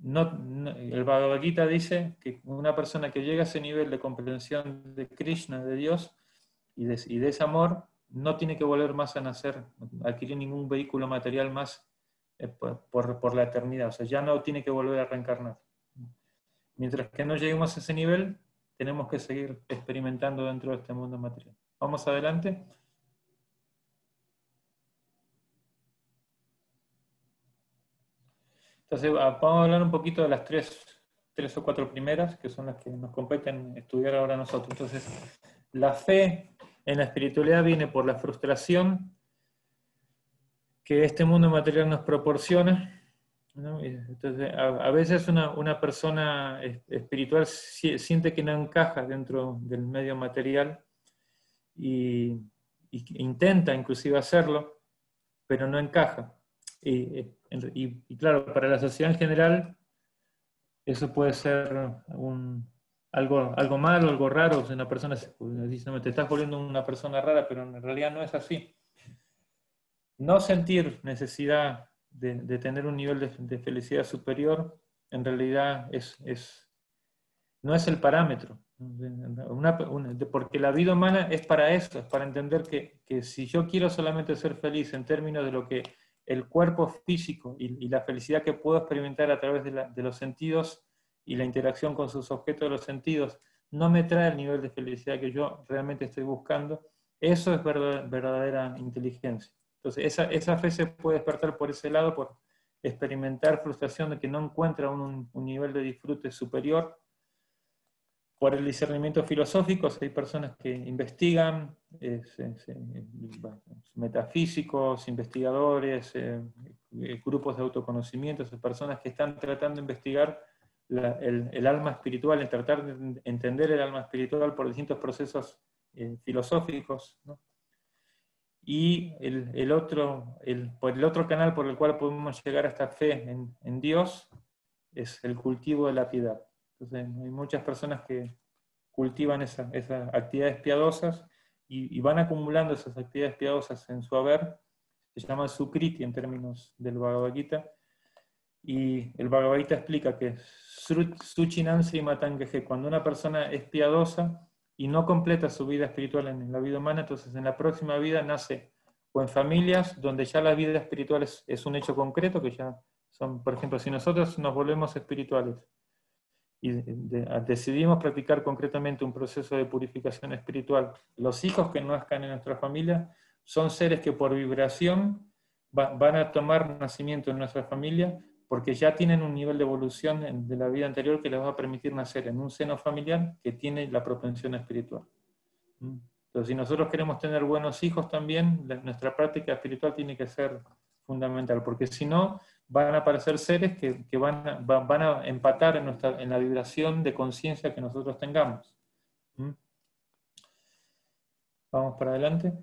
el Bhagavad Gita dice que una persona que llega a ese nivel de comprensión de Krishna, de Dios, y de ese amor, no tiene que volver más a nacer, adquirir ningún vehículo material más por la eternidad. O sea, ya no tiene que volver a reencarnar. Mientras que no lleguemos a ese nivel, tenemos que seguir experimentando dentro de este mundo material. Vamos adelante. Entonces, vamos a hablar un poquito de las 3 o 4 primeras, que son las que nos competen estudiar ahora nosotros. Entonces, la fe en la espiritualidad viene por la frustración que este mundo material nos proporciona, ¿no? Entonces, a veces una persona espiritual siente que no encaja dentro del medio material y intenta inclusive hacerlo, pero no encaja. Y claro, para la sociedad en general, eso puede ser algo malo, algo raro. Si una persona dice, no, te estás volviendo una persona rara, pero en realidad no es así. No sentir necesidad de tener un nivel de felicidad superior, en realidad no es el parámetro. Porque la vida humana es para eso, es para entender que si yo quiero solamente ser feliz en términos de lo que el cuerpo físico y la felicidad que puedo experimentar a través de los sentidos y la interacción con sus objetos de los sentidos, no me trae el nivel de felicidad que yo realmente estoy buscando, eso es verdadera inteligencia. Entonces, esa fe se puede despertar por ese lado, por experimentar frustración de que no encuentra un nivel de disfrute superior. Por el discernimiento filosófico, hay personas que investigan, metafísicos, investigadores, grupos de autoconocimiento, personas que están tratando de investigar el alma espiritual, en tratar de entender el alma espiritual por distintos procesos filosóficos, ¿no? Y por el otro canal por el cual podemos llegar a esta fe en Dios es el cultivo de la piedad. Entonces, hay muchas personas que cultivan esas actividades piadosas y van acumulando esas actividades piadosas en su haber, se llama sukriti en términos del Bhagavad Gita, y el Bhagavad Gita explica que suchinan srimatangeje, cuando una persona es piadosa y no completa su vida espiritual en la vida humana, entonces en la próxima vida nace o en familias donde ya la vida espiritual es un hecho concreto, que ya son, por ejemplo, si nosotros nos volvemos espirituales y decidimos practicar concretamente un proceso de purificación espiritual, los hijos que nazcan en nuestra familia son seres que por vibración van a tomar nacimiento en nuestra familia porque ya tienen un nivel de evolución de la vida anterior que les va a permitir nacer en un seno familiar que tiene la propensión espiritual. Entonces, si nosotros queremos tener buenos hijos también, nuestra práctica espiritual tiene que ser fundamental, porque si no, van a aparecer seres que van a empatar en la vibración de conciencia que nosotros tengamos. Vamos para adelante.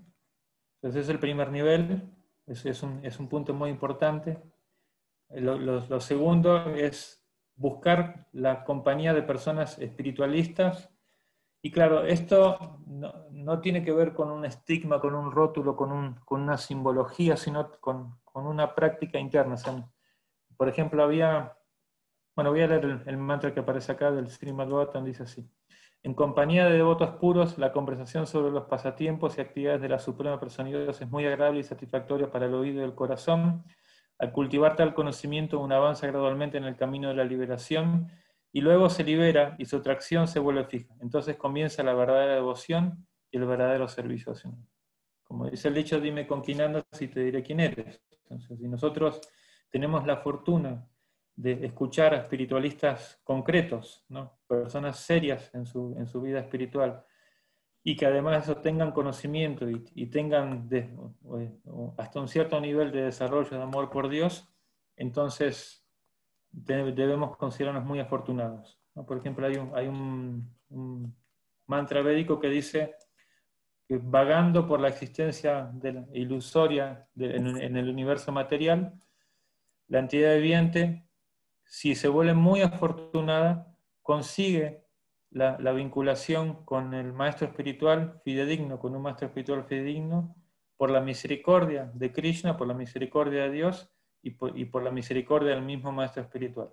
Entonces, ese es el primer nivel, es un punto muy importante. Lo segundo es buscar la compañía de personas espiritualistas. Y claro, esto no tiene que ver con un estigma, con un rótulo, con una simbología, sino con una práctica interna. O sea, por ejemplo, voy a leer el mantra que aparece acá del Srimad Bhagavatam, dice así: en compañía de devotos puros, la conversación sobre los pasatiempos y actividades de la Suprema Personalidad de Dios es muy agradable y satisfactoria para el oído y el corazón. Al cultivar tal conocimiento, uno avanza gradualmente en el camino de la liberación, y luego se libera y su atracción se vuelve fija. Entonces comienza la verdadera devoción y el verdadero servicio a Dios. Como dice el dicho, dime con quién andas y te diré quién eres. Entonces, si nosotros tenemos la fortuna de escuchar a espiritualistas concretos, ¿no? Personas serias en su vida espiritual, y que además de eso tengan conocimiento y tengan hasta un cierto nivel de desarrollo de amor por Dios, entonces debemos considerarnos muy afortunados, ¿no? Por ejemplo, hay un mantra védico que dice que vagando por la existencia ilusoria en el universo material, la entidad viviente, si se vuelve muy afortunada, consigue la vinculación con el maestro espiritual fidedigno, con un maestro espiritual fidedigno, por la misericordia de Krishna, por la misericordia de Dios y por la misericordia del mismo maestro espiritual.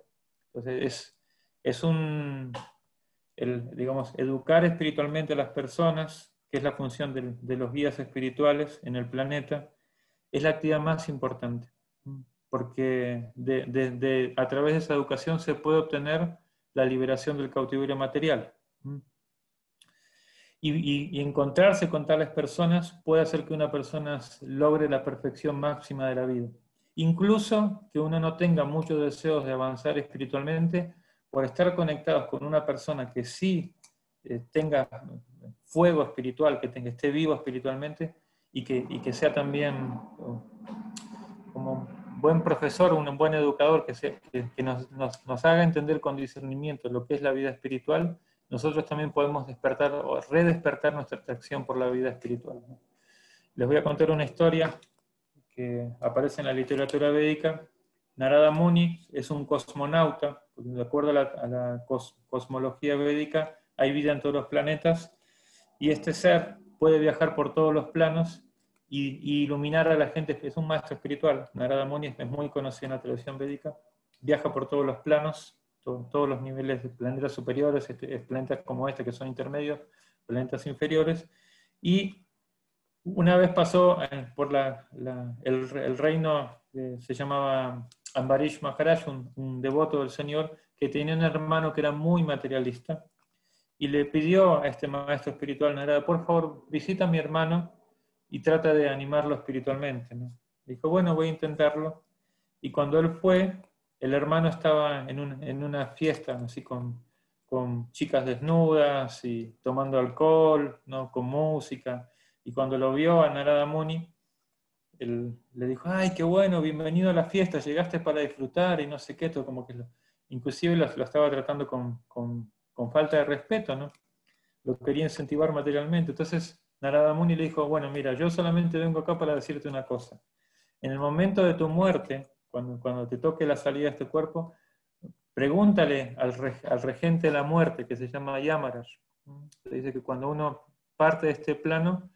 Entonces digamos, educar espiritualmente a las personas, que es la función de los guías espirituales en el planeta, es la actividad más importante, porque a través de esa educación se puede obtener la liberación del cautiverio material. Y encontrarse con tales personas puede hacer que una persona logre la perfección máxima de la vida. Incluso que uno no tenga muchos deseos de avanzar espiritualmente, por estar conectados con una persona que sí tenga fuego espiritual, que esté vivo espiritualmente y que sea también como un buen profesor, un buen educador, que nos haga entender con discernimiento lo que es la vida espiritual, nosotros también podemos despertar o redespertar nuestra atracción por la vida espiritual, ¿no? Les voy a contar una historia que aparece en la literatura védica. Narada Muni es un cosmonauta, porque de acuerdo a la cosmología védica, hay vida en todos los planetas, y este ser puede viajar por todos los planos y iluminar a la gente. Es un maestro espiritual. Narada Muni es muy conocido en la tradición védica, viaja por todos los planos, todos los niveles de planetas superiores, planetas como este que son intermedios, planetas inferiores, y una vez pasó por el reino que se llamaba Ambarish Maharaj, un devoto del Señor, que tenía un hermano que era muy materialista, y le pidió a este maestro espiritual, Narada, por favor, visita a mi hermano y trata de animarlo espiritualmente, ¿no? Dijo, bueno, voy a intentarlo. Y cuando él fue, el hermano estaba en una fiesta, así con chicas desnudas y tomando alcohol, ¿no? Con música. Y cuando lo vio a Narada Muni, él le dijo, ay, qué bueno, bienvenido a la fiesta, llegaste para disfrutar y no sé qué, todo como que inclusive lo estaba tratando con falta de respeto, ¿no? Lo quería incentivar materialmente. Entonces Narada Muni le dijo, bueno, mira, yo solamente vengo acá para decirte una cosa. En el momento de tu muerte, cuando te toque la salida de este cuerpo, pregúntale al regente de la muerte, que se llama Yamaraj. Se dice que cuando uno parte de este plano,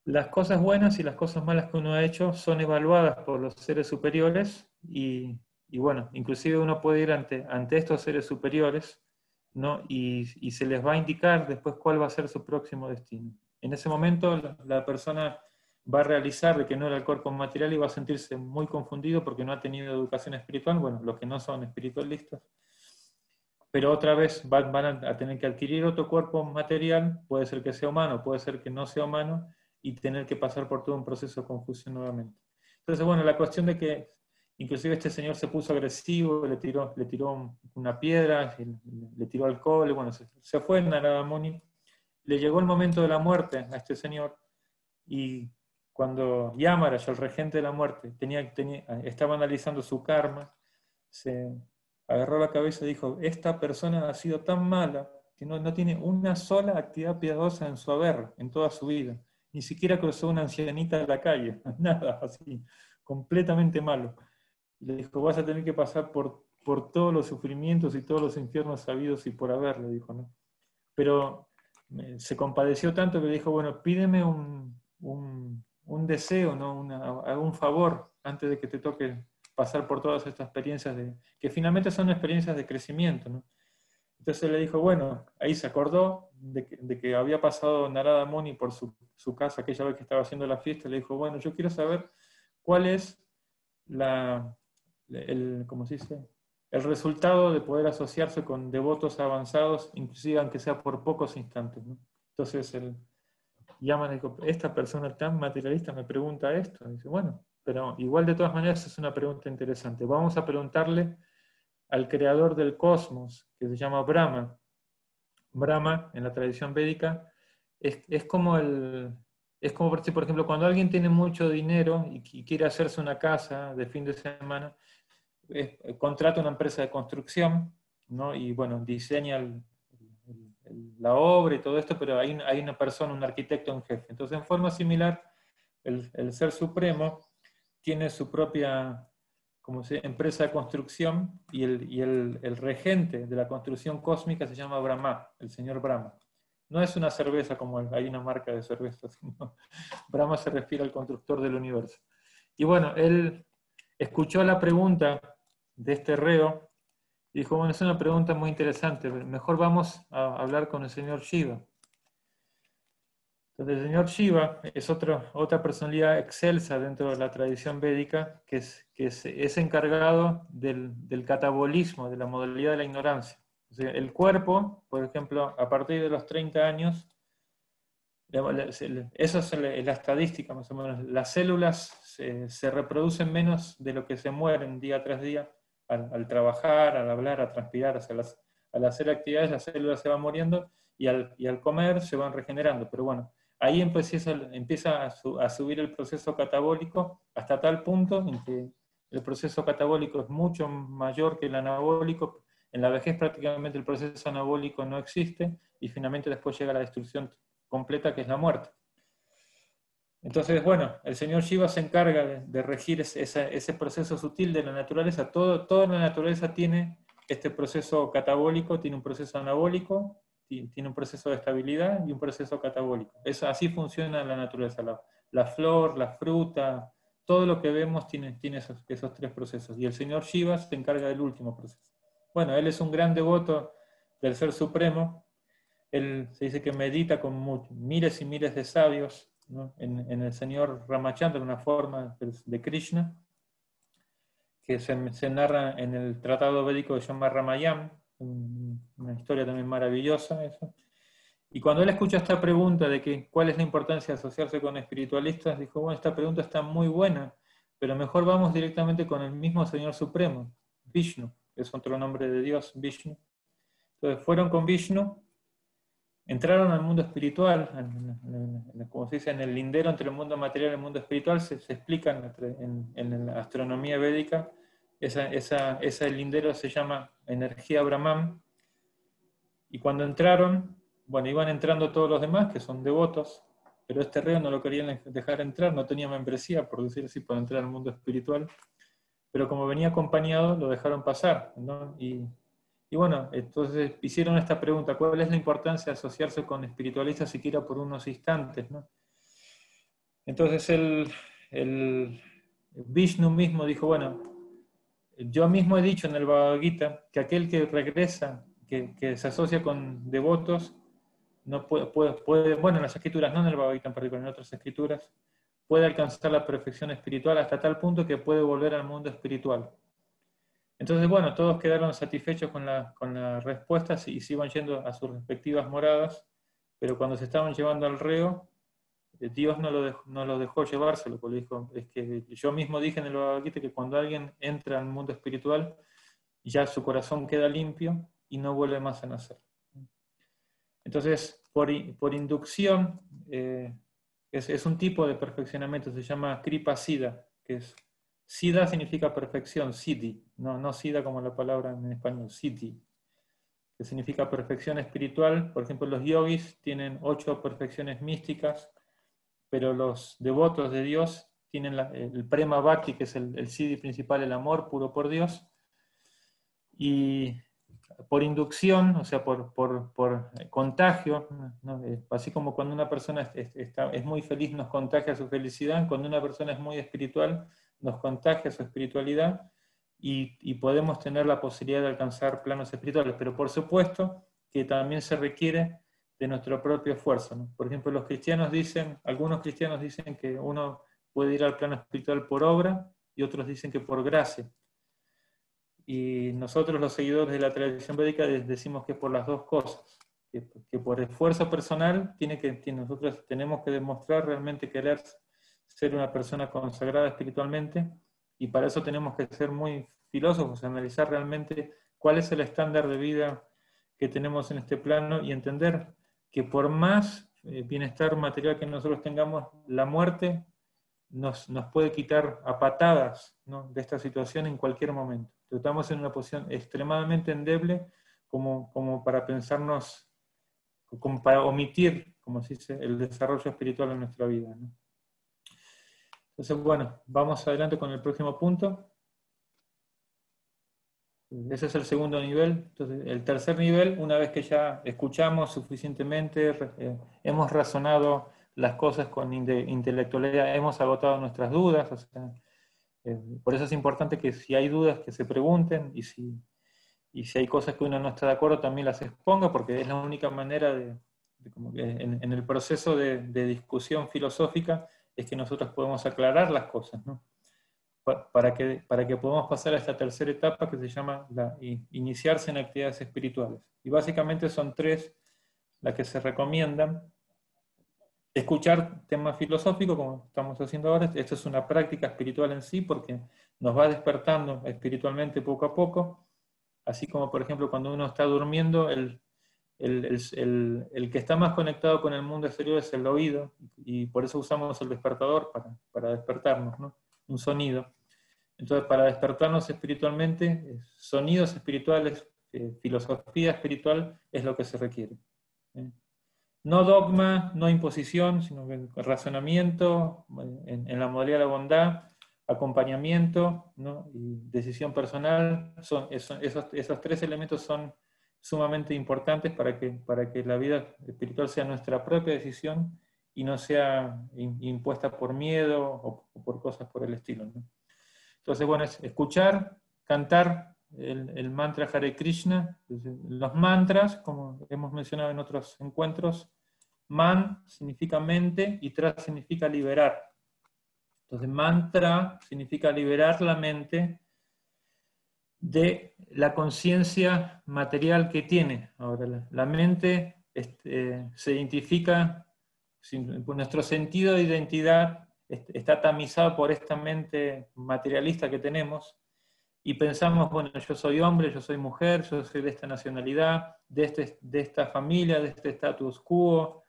las cosas buenas y las cosas malas que uno ha hecho son evaluadas por los seres superiores y bueno, inclusive uno puede ir ante estos seres superiores, ¿no? Y se les va a indicar después cuál va a ser su próximo destino. En ese momento la persona va a realizar de que no era el cuerpo material y va a sentirse muy confundido porque no ha tenido educación espiritual, bueno, los que no son espiritualistas, pero otra vez van a tener que adquirir otro cuerpo material, puede ser que sea humano, puede ser que no sea humano, y tener que pasar por todo un proceso de confusión nuevamente. Entonces, bueno, la cuestión de que inclusive este señor se puso agresivo, le tiró una piedra, le tiró alcohol, y bueno, se fue en Narada Muni, le llegó el momento de la muerte a este señor, y cuando Yamaraj, el regente de la muerte, estaba analizando su karma, se agarró la cabeza y dijo, esta persona ha sido tan mala que no tiene una sola actividad piadosa en su haber, en toda su vida. Ni siquiera cruzó una ancianita de la calle, nada, así, completamente malo. Y le dijo, vas a tener que pasar por todos los sufrimientos y todos los infiernos sabidos y por haber, le dijo, ¿no? Pero se compadeció tanto que le dijo, bueno, pídeme un deseo, ¿no? Un favor antes de que te toque pasar por todas estas experiencias que finalmente son experiencias de crecimiento, ¿no? Entonces le dijo, bueno, ahí se acordó de que había pasado Narada Muni por su casa aquella vez que estaba haciendo la fiesta, le dijo, bueno, yo quiero saber cuál es ¿cómo se dice? El resultado de poder asociarse con devotos avanzados, inclusive aunque sea por pocos instantes, ¿no? Entonces Yaman dijo, esta persona tan materialista me pregunta esto. Y dice, bueno, pero igual de todas maneras es una pregunta interesante. Vamos a preguntarle al creador del cosmos, que se llama Brahma. Brahma, en la tradición védica, es como por ejemplo, cuando alguien tiene mucho dinero y quiere hacerse una casa de fin de semana, contrata una empresa de construcción, ¿no? Y bueno, diseña la obra y todo esto, pero hay una persona, un arquitecto en jefe. Entonces, en forma similar, el Ser Supremo tiene su propia empresa de construcción y el regente de la construcción cósmica se llama Brahma, el señor Brahma. No es una cerveza como hay una marca de cerveza, sino Brahma se refiere al constructor del universo. Y bueno, él escuchó la pregunta de este reo y dijo, bueno, es una pregunta muy interesante, mejor vamos a hablar con el señor Shiva. Entonces el señor Shiva es otra personalidad excelsa dentro de la tradición védica que es encargado del catabolismo, de la modalidad de la ignorancia. O sea, el cuerpo, por ejemplo, a partir de los 30 años, eso es la estadística más o menos, las células se reproducen menos de lo que se mueren día tras día al trabajar, al hablar, a transpirar, al hacer actividades, las células se van muriendo y al comer se van regenerando. Pero bueno, ahí empieza a subir el proceso catabólico hasta tal punto en que el proceso catabólico es mucho mayor que el anabólico. En la vejez prácticamente el proceso anabólico no existe y finalmente después llega la destrucción completa, que es la muerte. Entonces, bueno, el señor Shiva se encarga de regir ese proceso sutil de la naturaleza. Toda la naturaleza tiene este proceso catabólico, tiene un proceso anabólico, tiene un proceso de estabilidad y un proceso catabólico. Así funciona la naturaleza. La flor, la fruta, todo lo que vemos tiene esos tres procesos. Y el señor Shiva se encarga del último proceso. Bueno, él es un gran devoto del Ser Supremo. Él se dice que medita con miles y miles de sabios, ¿no? en el señor Ramachandra, una forma de Krishna, que se narra en el tratado védico que se llama Ramayana, una historia también maravillosa. Eso. Y cuando él escucha esta pregunta de cuál es la importancia de asociarse con espiritualistas, dijo, bueno, esta pregunta está muy buena, pero mejor vamos directamente con el mismo Señor Supremo, Vishnu, que es otro nombre de Dios, Vishnu. Entonces fueron con Vishnu, entraron al mundo espiritual, como se dice, en el lindero entre el mundo material y el mundo espiritual, se explica en la astronomía védica, ese lindero se llama energía Brahman, y cuando entraron, bueno, iban entrando todos los demás, que son devotos, pero este reo no lo querían dejar entrar, no tenía membresía, por decir así, para entrar al mundo espiritual, pero como venía acompañado, lo dejaron pasar, ¿no? Y bueno, entonces hicieron esta pregunta, ¿cuál es la importancia de asociarse con espiritualistas siquiera por unos instantes, ¿no? Entonces el Vishnu mismo dijo, bueno, yo mismo he dicho en el Bhagavad Gita que aquel que regresa, que se asocia con devotos, no puede, bueno, en las escrituras, no en el Bhagavad Gita en particular, en otras escrituras, puede alcanzar la perfección espiritual hasta tal punto que puede volver al mundo espiritual. Entonces, bueno, todos quedaron satisfechos con las respuestas y se iban yendo a sus respectivas moradas, pero cuando se estaban llevando al reo, Dios no lo dejó llevárselo, porque dijo, es que yo mismo dije en el Bhagavad Gita que cuando alguien entra al mundo espiritual, ya su corazón queda limpio y no vuelve más a nacer. Entonces, por inducción, es un tipo de perfeccionamiento, se llama Kripa Siddha, que es Siddha significa perfección, siddhi, no Siddha como la palabra en español, siddhi, que significa perfección espiritual. Por ejemplo, los yogis tienen 8 perfecciones místicas, pero los devotos de Dios tienen el prema bhakti, que es el siddhi principal, el amor puro por Dios, y por inducción, o sea, por contagio, ¿no? Así como cuando una persona es muy feliz nos contagia su felicidad, cuando una persona es muy espiritual nos contagia su espiritualidad y podemos tener la posibilidad de alcanzar planos espirituales, pero por supuesto que también se requiere de nuestro propio esfuerzo, ¿no? Por ejemplo, algunos cristianos dicen que uno puede ir al plano espiritual por obra y otros dicen que por gracia. Y nosotros los seguidores de la tradición védica decimos que por las dos cosas, que por esfuerzo personal nosotros tenemos que demostrar realmente querer ser una persona consagrada espiritualmente, y para eso tenemos que ser muy filósofos, analizar realmente cuál es el estándar de vida que tenemos en este plano y entender que por más bienestar material que nosotros tengamos, la muerte nos puede quitar a patadas, ¿no?, de esta situación en cualquier momento. Estamos en una posición extremadamente endeble como para pensarnos, como para omitir, como se dice, el desarrollo espiritual en nuestra vida, ¿no? Entonces, bueno, vamos adelante con el próximo punto. Ese es el segundo nivel. Entonces, el tercer nivel, una vez que ya escuchamos suficientemente, hemos razonado las cosas con intelectualidad, hemos agotado nuestras dudas, o sea, por eso es importante que si hay dudas que se pregunten, y si hay cosas que uno no está de acuerdo también las exponga, porque es la única manera como que en el proceso de discusión filosófica es que nosotros podemos aclarar las cosas, ¿no? Para que podamos pasar a esta tercera etapa que se llama iniciarse en actividades espirituales. Y básicamente son 3 las que se recomiendan. Escuchar temas filosóficos, como estamos haciendo ahora. Esto es una práctica espiritual en sí, porque nos va despertando espiritualmente poco a poco. Así como, por ejemplo, cuando uno está durmiendo, el que está más conectado con el mundo exterior es el oído, y por eso usamos el despertador para despertarnos, ¿no? Un sonido. Entonces, para despertarnos espiritualmente, sonidos espirituales, filosofía espiritual es lo que se requiere. No dogma, no imposición, sino que razonamiento, en la modalidad de la bondad, acompañamiento, ¿no? Y decisión personal. Esos tres elementos son sumamente importantes para que la vida espiritual sea nuestra propia decisión y no sea impuesta por miedo o por cosas por el estilo, ¿no? Entonces, bueno, es escuchar, cantar el mantra Hare Krishna. Los mantras, como hemos mencionado en otros encuentros, man significa mente y tra significa liberar. Entonces, mantra significa liberar la mente de la conciencia material que tiene. Ahora, la mente se identifica, nuestro sentido de identidad está tamizado por esta mente materialista que tenemos, y pensamos, bueno, yo soy hombre, yo soy mujer, yo soy de esta nacionalidad, de esta familia, de este status quo.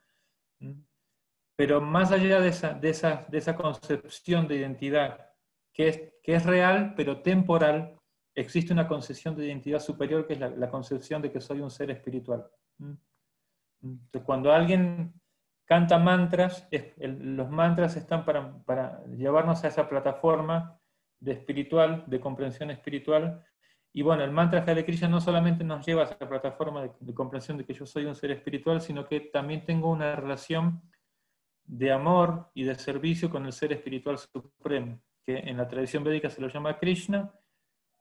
Pero más allá de esa concepción de identidad, que es real, pero temporal, existe una concepción de identidad superior, que es la concepción de que soy un ser espiritual. Entonces, cuando alguien canta mantras, los mantras están para llevarnos a esa plataforma de comprensión espiritual. Y bueno, el mantra Hare Krishna no solamente nos lleva a esa plataforma de comprensión de que yo soy un ser espiritual, sino que también tengo una relación de amor y de servicio con el ser espiritual supremo, que en la tradición védica se lo llama Krishna,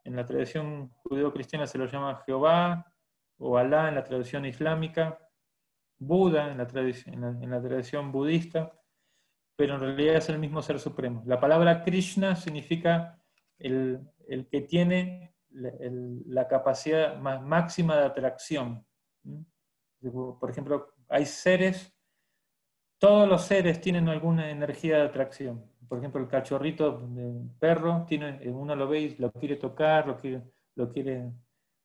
en la tradición judeo-cristiana se lo llama Jehová, o Alá en la tradición islámica, Buda en la tradición budista, pero en realidad es el mismo ser supremo. La palabra Krishna significa el que tiene la capacidad máxima de atracción. Por ejemplo, hay seres, todos los seres tienen alguna energía de atracción. Por ejemplo, el cachorrito de perro, uno lo ve y lo quiere tocar, lo quiere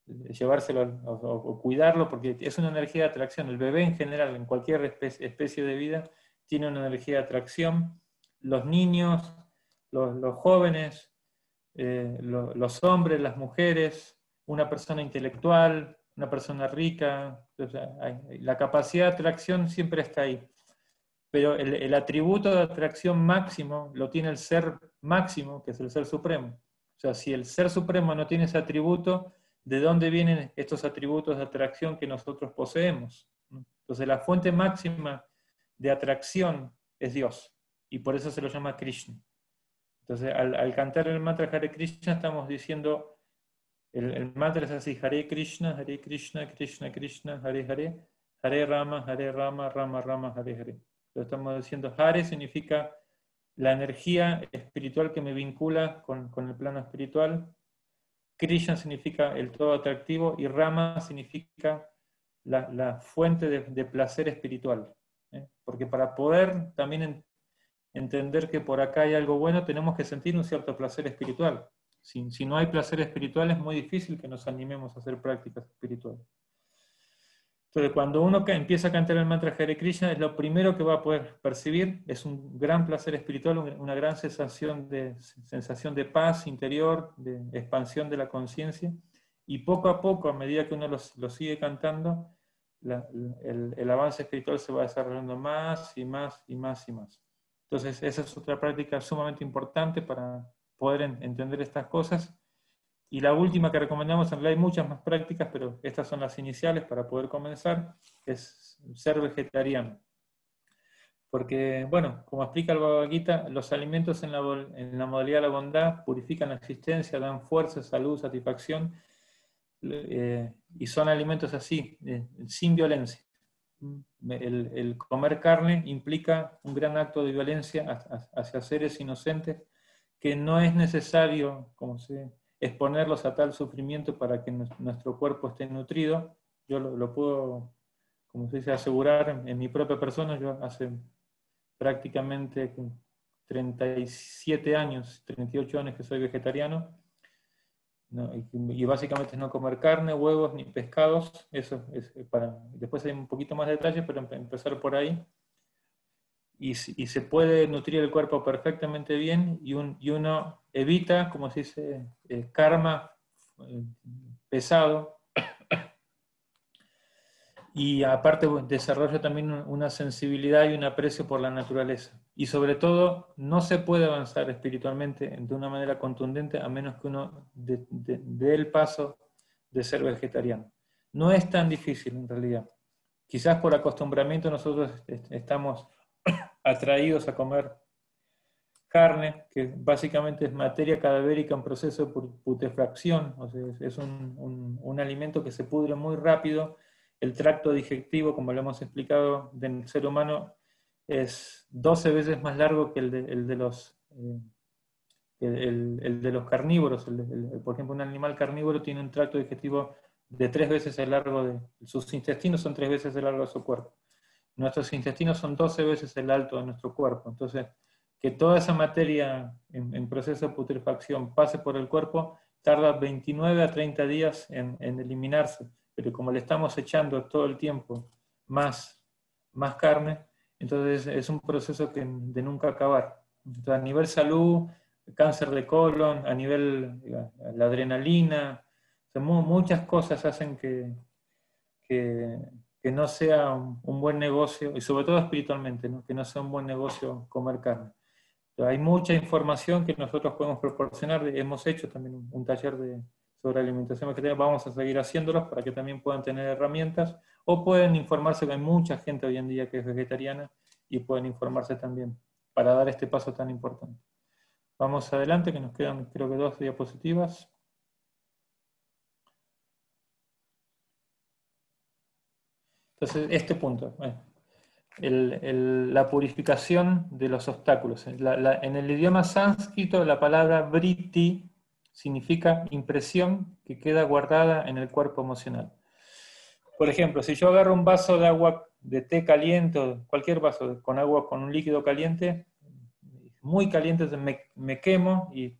llevárselo o cuidarlo, porque es una energía de atracción. El bebé en general, en cualquier especie de vida, tiene una energía de atracción. Los niños, los jóvenes, los hombres, las mujeres, una persona intelectual, una persona rica, o sea, la capacidad de atracción siempre está ahí. Pero el atributo de atracción máximo lo tiene el ser máximo, que es el ser supremo. O sea, si el ser supremo no tiene ese atributo, ¿de dónde vienen estos atributos de atracción que nosotros poseemos? Entonces, la fuente máxima de atracción es Dios, y por eso se lo llama Krishna. Entonces, al cantar el mantra Hare Krishna, estamos diciendo, el mantra es así: Hare Krishna, Krishna Krishna, Hare Hare, Hare Rama, Rama Rama, Hare Hare. Lo estamos diciendo. Hare significa la energía espiritual que me vincula con el plano espiritual. Krishna significa el todo atractivo, y Rama significa la fuente de placer espiritual. Porque para poder también entender que por acá hay algo bueno, tenemos que sentir un cierto placer espiritual. Si no hay placer espiritual, es muy difícil que nos animemos a hacer prácticas espirituales. Entonces, cuando uno empieza a cantar el mantra Hare Krishna, es lo primero que va a poder percibir, es un gran placer espiritual, una gran sensación de paz interior, de expansión de la conciencia, y poco a poco, a medida que uno lo sigue cantando, el avance espiritual se va desarrollando más y más y más y más. Entonces, esa es otra práctica sumamente importante para poder entender estas cosas. Y la última que recomendamos, en realidad hay muchas más prácticas, pero estas son las iniciales para poder comenzar, es ser vegetariano. Porque, bueno, como explica el Bhagavad Gita, los alimentos en la modalidad de la bondad purifican la existencia, dan fuerza, salud, satisfacción, y son alimentos así, sin violencia. El comer carne implica un gran acto de violencia hacia seres inocentes, que no es necesario, exponerlos a tal sufrimiento para que nuestro cuerpo esté nutrido. Yo lo puedo, como se dice, asegurar en mi propia persona. Yo hace prácticamente 37 años, 38 años que soy vegetariano, ¿no? Y básicamente es no comer carne, huevos ni pescados. Eso es después hay un poquito más de detalles, pero empezar por ahí. Y se puede nutrir el cuerpo perfectamente bien, y uno evita, como se dice, karma pesado, Y aparte desarrolla también una sensibilidad y un aprecio por la naturaleza. Y sobre todo, no se puede avanzar espiritualmente de una manera contundente a menos que uno dé el paso de ser vegetariano. No es tan difícil en realidad. Quizás por acostumbramiento nosotros estamos atraídos a comer carne, que básicamente es materia cadavérica en proceso de putrefacción, o sea, es un alimento que se pudre muy rápido. El tracto digestivo, como lo hemos explicado, del ser humano es 12 veces más largo que el de los carnívoros. Por ejemplo, un animal carnívoro tiene un tracto digestivo de 3 veces el largo de sus intestinos, son 3 veces el largo de su cuerpo. Nuestros intestinos son 12 veces el alto de nuestro cuerpo. Entonces, que toda esa materia en proceso de putrefacción pase por el cuerpo, tarda 29 a 30 días en eliminarse. Pero como le estamos echando todo el tiempo más carne, entonces es un proceso de nunca acabar. Entonces, a nivel salud, cáncer de colon, a nivel la adrenalina, o sea, muchas cosas hacen que no sea un buen negocio, y sobre todo espiritualmente, ¿no? Que no sea un buen negocio comer carne. Hay mucha información que nosotros podemos proporcionar, hemos hecho también un taller sobre alimentación vegetariana, vamos a seguir haciéndolos para que también puedan tener herramientas, o pueden informarse, que hay mucha gente hoy en día que es vegetariana, y pueden informarse también para dar este paso tan importante. Vamos adelante, que nos quedan creo que 2 diapositivas. Entonces, este punto, la purificación de los obstáculos. En el idioma sánscrito, la palabra vritti significa impresión que queda guardada en el cuerpo emocional. Por ejemplo, si yo agarro un vaso de agua de té caliente, o cualquier vaso con agua con un líquido caliente, muy caliente, me quemo y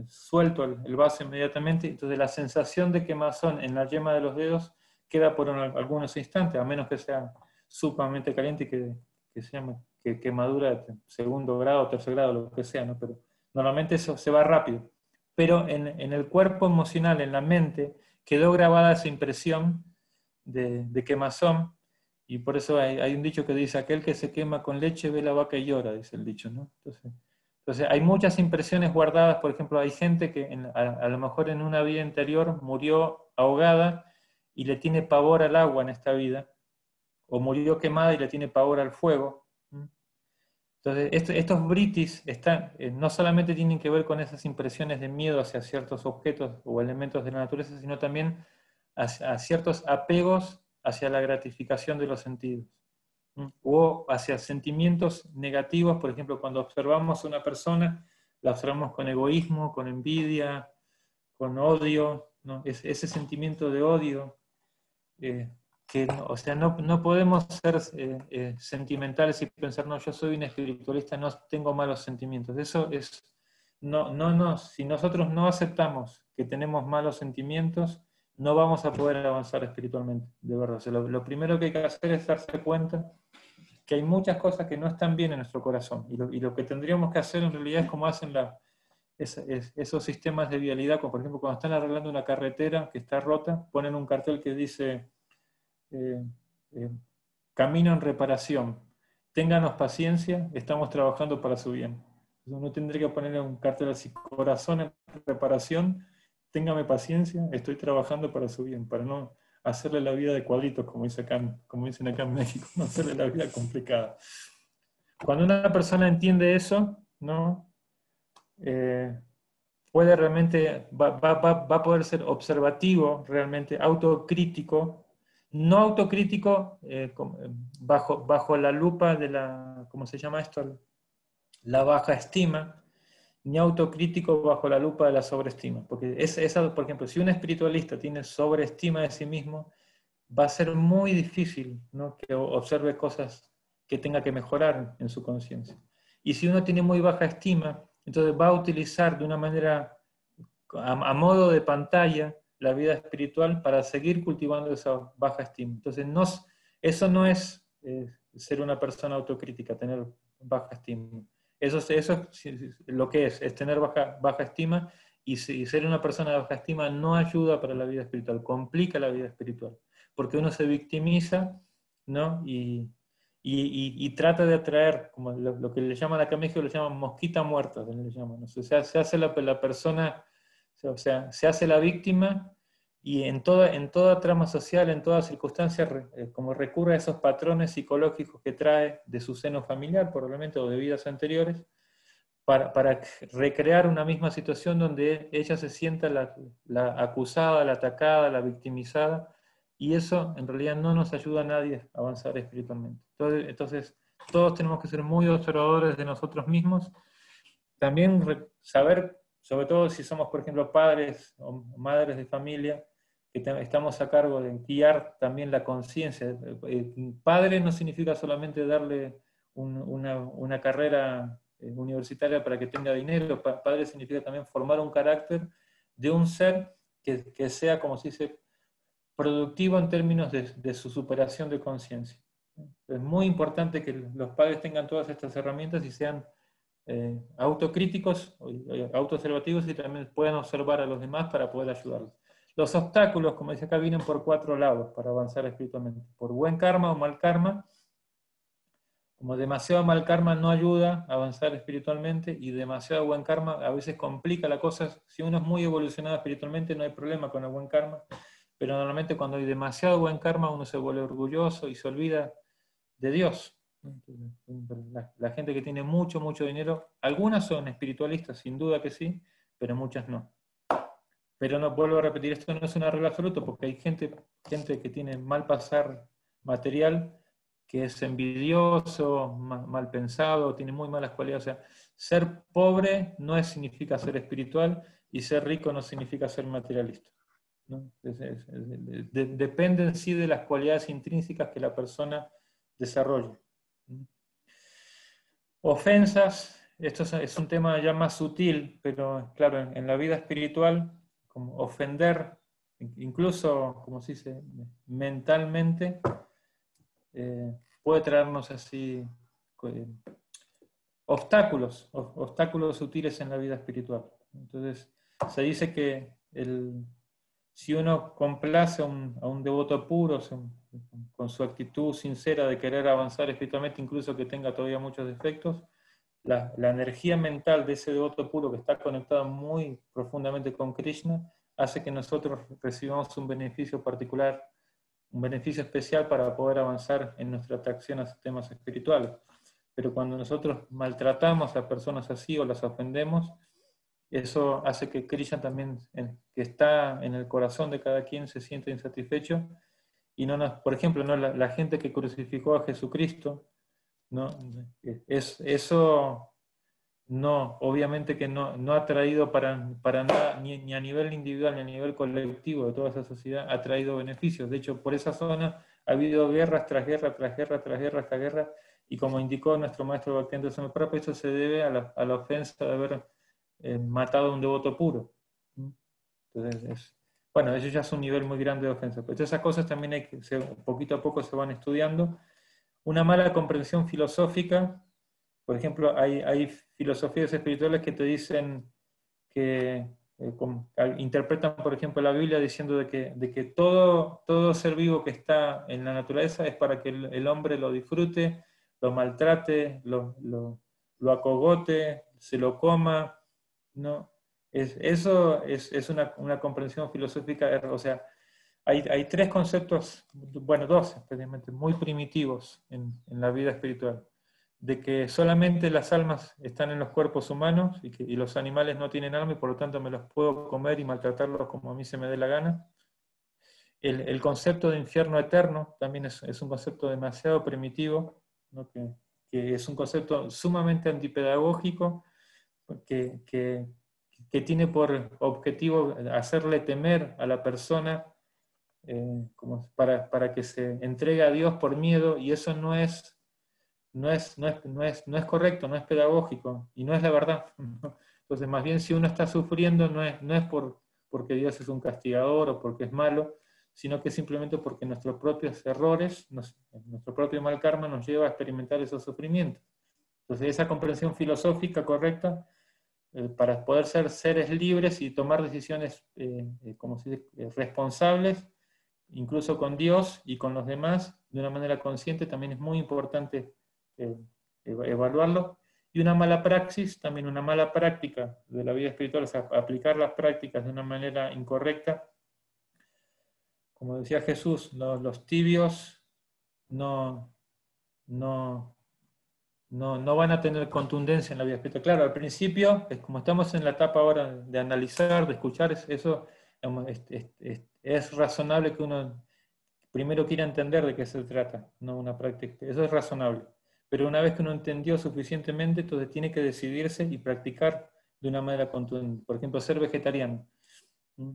suelto el vaso inmediatamente, entonces la sensación de quemazón en la yema de los dedos queda por algunos instantes, a menos que sea sumamente caliente y que se llame quemadura de segundo grado, tercer grado, lo que sea, ¿no? Pero normalmente eso se va rápido. Pero en el cuerpo emocional, en la mente, quedó grabada esa impresión de quemazón, y por eso hay un dicho que dice: aquel que se quema con leche ve la vaca y llora, dice el dicho, ¿no? Entonces hay muchas impresiones guardadas. Por ejemplo, hay gente que a lo mejor en una vida anterior murió ahogada y le tiene pavor al agua en esta vida, o murió quemada y le tiene pavor al fuego. Entonces, estos britis no solamente tienen que ver con esas impresiones de miedo hacia ciertos objetos o elementos de la naturaleza, sino también a ciertos apegos hacia la gratificación de los sentidos, o hacia sentimientos negativos. Por ejemplo, cuando observamos a una persona, la observamos con egoísmo, con envidia, con odio, ¿no? Ese sentimiento de odio, o sea, no podemos ser sentimentales y pensar: no, yo soy un espiritualista, no tengo malos sentimientos. Eso es, si nosotros no aceptamos que tenemos malos sentimientos, no vamos a poder avanzar espiritualmente, de verdad. O sea, lo primero que hay que hacer es darse cuenta que hay muchas cosas que no están bien en nuestro corazón, y lo que tendríamos que hacer en realidad es como hacen esos sistemas de vialidad, como por ejemplo cuando están arreglando una carretera que está rota, ponen un cartel que dice: camino en reparación, ténganos paciencia, estamos trabajando para su bien. Entonces uno tendría que poner un cartel así: corazón en reparación, téngame paciencia, estoy trabajando para su bien, para no hacerle la vida de cuadritos, como dicen acá en México, no hacerle la vida complicada. Cuando una persona entiende eso, ¿no? Puede realmente, va a poder ser observativo, realmente autocrítico, no autocrítico bajo la lupa de ¿cómo se llama esto? La baja estima, ni autocrítico bajo la lupa de la sobreestima. Porque por ejemplo, si un espiritualista tiene sobreestima de sí mismo, va a ser muy difícil, ¿no?, que observe cosas que tenga que mejorar en su conciencia. Y si uno tiene muy baja estima, entonces va a utilizar de una manera, a modo de pantalla, la vida espiritual para seguir cultivando esa baja estima. Entonces, eso no es ser una persona autocrítica, tener baja estima. Eso es lo que es tener baja estima, y ser una persona de baja estima no ayuda para la vida espiritual, complica la vida espiritual. porque uno se victimiza, ¿no? Y trata de atraer, como lo que le llaman acá en México, le llaman mosquita muerta, le llaman. O sea, se hace la persona, o sea, se hace la víctima, y en toda trama social, en toda circunstancia, como recurre a esos patrones psicológicos que trae de su seno familiar, probablemente, o de vidas anteriores, para recrear una misma situación donde ella se sienta la acusada, la atacada, la victimizada, y eso en realidad no nos ayuda a nadie a avanzar espiritualmente. Entonces todos tenemos que ser muy observadores de nosotros mismos, también saber, sobre todo si somos, por ejemplo, padres o madres de familia, que estamos a cargo de guiar también la conciencia. Padre no significa solamente darle una carrera universitaria para que tenga dinero. Padre significa también formar un carácter de un ser que sea, como se dice, productivo en términos de su superación de conciencia. Es muy importante que los padres tengan todas estas herramientas y sean autocríticos, autoobservativos, y también puedan observar a los demás para poder ayudarlos. Los obstáculos, como dice acá, vienen por 4 lados para avanzar espiritualmente: por buen karma o mal karma. Como demasiado mal karma no ayuda a avanzar espiritualmente, y demasiado buen karma a veces complica la cosa. Si uno es muy evolucionado espiritualmente no hay problema con el buen karma, pero normalmente cuando hay demasiado buen karma uno se vuelve orgulloso y se olvida de Dios. La gente que tiene mucho dinero, algunas son espiritualistas, sin duda que sí, pero muchas no. Pero no, vuelvo a repetir, esto no es una regla absoluta, porque hay gente que tiene mal pasar material, que es envidioso, mal pensado, tiene muy malas cualidades. O sea, ser pobre no significa ser espiritual, y ser rico no significa ser materialista, ¿no? Depende en sí de las cualidades intrínsecas que la persona desarrolla. Ofensas, esto es un tema ya más sutil, pero claro, en la vida espiritual, como ofender, incluso, como se dice, mentalmente, puede traernos así obstáculos sutiles en la vida espiritual. Entonces, se dice que si uno complace a un devoto puro, con su actitud sincera de querer avanzar espiritualmente, incluso que tenga todavía muchos defectos, la energía mental de ese devoto puro que está conectado muy profundamente con Krishna, hace que nosotros recibamos un beneficio particular, un beneficio especial para poder avanzar en nuestra atracción a temas espirituales. Pero cuando nosotros maltratamos a personas así o las ofendemos, eso hace que Krishna también, que está en el corazón de cada quien, se sienta insatisfecho. Y por ejemplo, ¿no? La gente que crucificó a Jesucristo, ¿no? Eso no, obviamente que no ha traído para nada, ni a nivel individual ni a nivel colectivo de toda esa sociedad, ha traído beneficios. De hecho, por esa zona ha habido guerras tras guerra, tras guerra, tras guerra, tras guerra, y como indicó nuestro maestro Bhaktivedanta Swami Prabhupada, eso se debe a la ofensa de haber matado a un devoto puro. Entonces, bueno, eso ya es un nivel muy grande de ofensa. Pero esas cosas también poquito a poco se van estudiando. Una mala comprensión filosófica, por ejemplo, hay filosofías espirituales que te dicen que interpretan, por ejemplo, la Biblia diciendo de que todo ser vivo que está en la naturaleza es para que el hombre lo disfrute, lo maltrate, lo acogote, se lo coma, ¿no? Eso es una comprensión filosófica, o sea, hay 3 conceptos, bueno, 2 especialmente, muy primitivos en la vida espiritual: de que solamente las almas están en los cuerpos humanos, y los animales no tienen alma, y por lo tanto me los puedo comer y maltratarlos como a mí se me dé la gana. El concepto de infierno eterno también es un concepto demasiado primitivo, ¿no? que es un concepto sumamente antipedagógico, que tiene por objetivo hacerle temer a la persona, como para que se entregue a Dios por miedo, y eso no es correcto, no es pedagógico, y no es la verdad. Entonces, más bien, si uno está sufriendo, no es porque Dios es un castigador o porque es malo, sino que simplemente porque nuestros propios errores, nuestro propio mal karma nos lleva a experimentar esos sufrimientos. Entonces, esa comprensión filosófica correcta, para poder ser seres libres y tomar decisiones como si responsables, incluso con Dios y con los demás, de una manera consciente, también es muy importante evaluarlo. Y una mala praxis, también una mala práctica de la vida espiritual, o sea, aplicar las prácticas de una manera incorrecta. Como decía Jesús, los tibios no van a tener contundencia en la vida espiritual. Claro, al principio, como estamos en la etapa ahora de analizar, de escuchar, eso es razonable que uno primero quiera entender de qué se trata, no una práctica. Eso es razonable. Pero una vez que uno entendió suficientemente, entonces tiene que decidirse y practicar de una manera contundente. Por ejemplo, ser vegetariano. O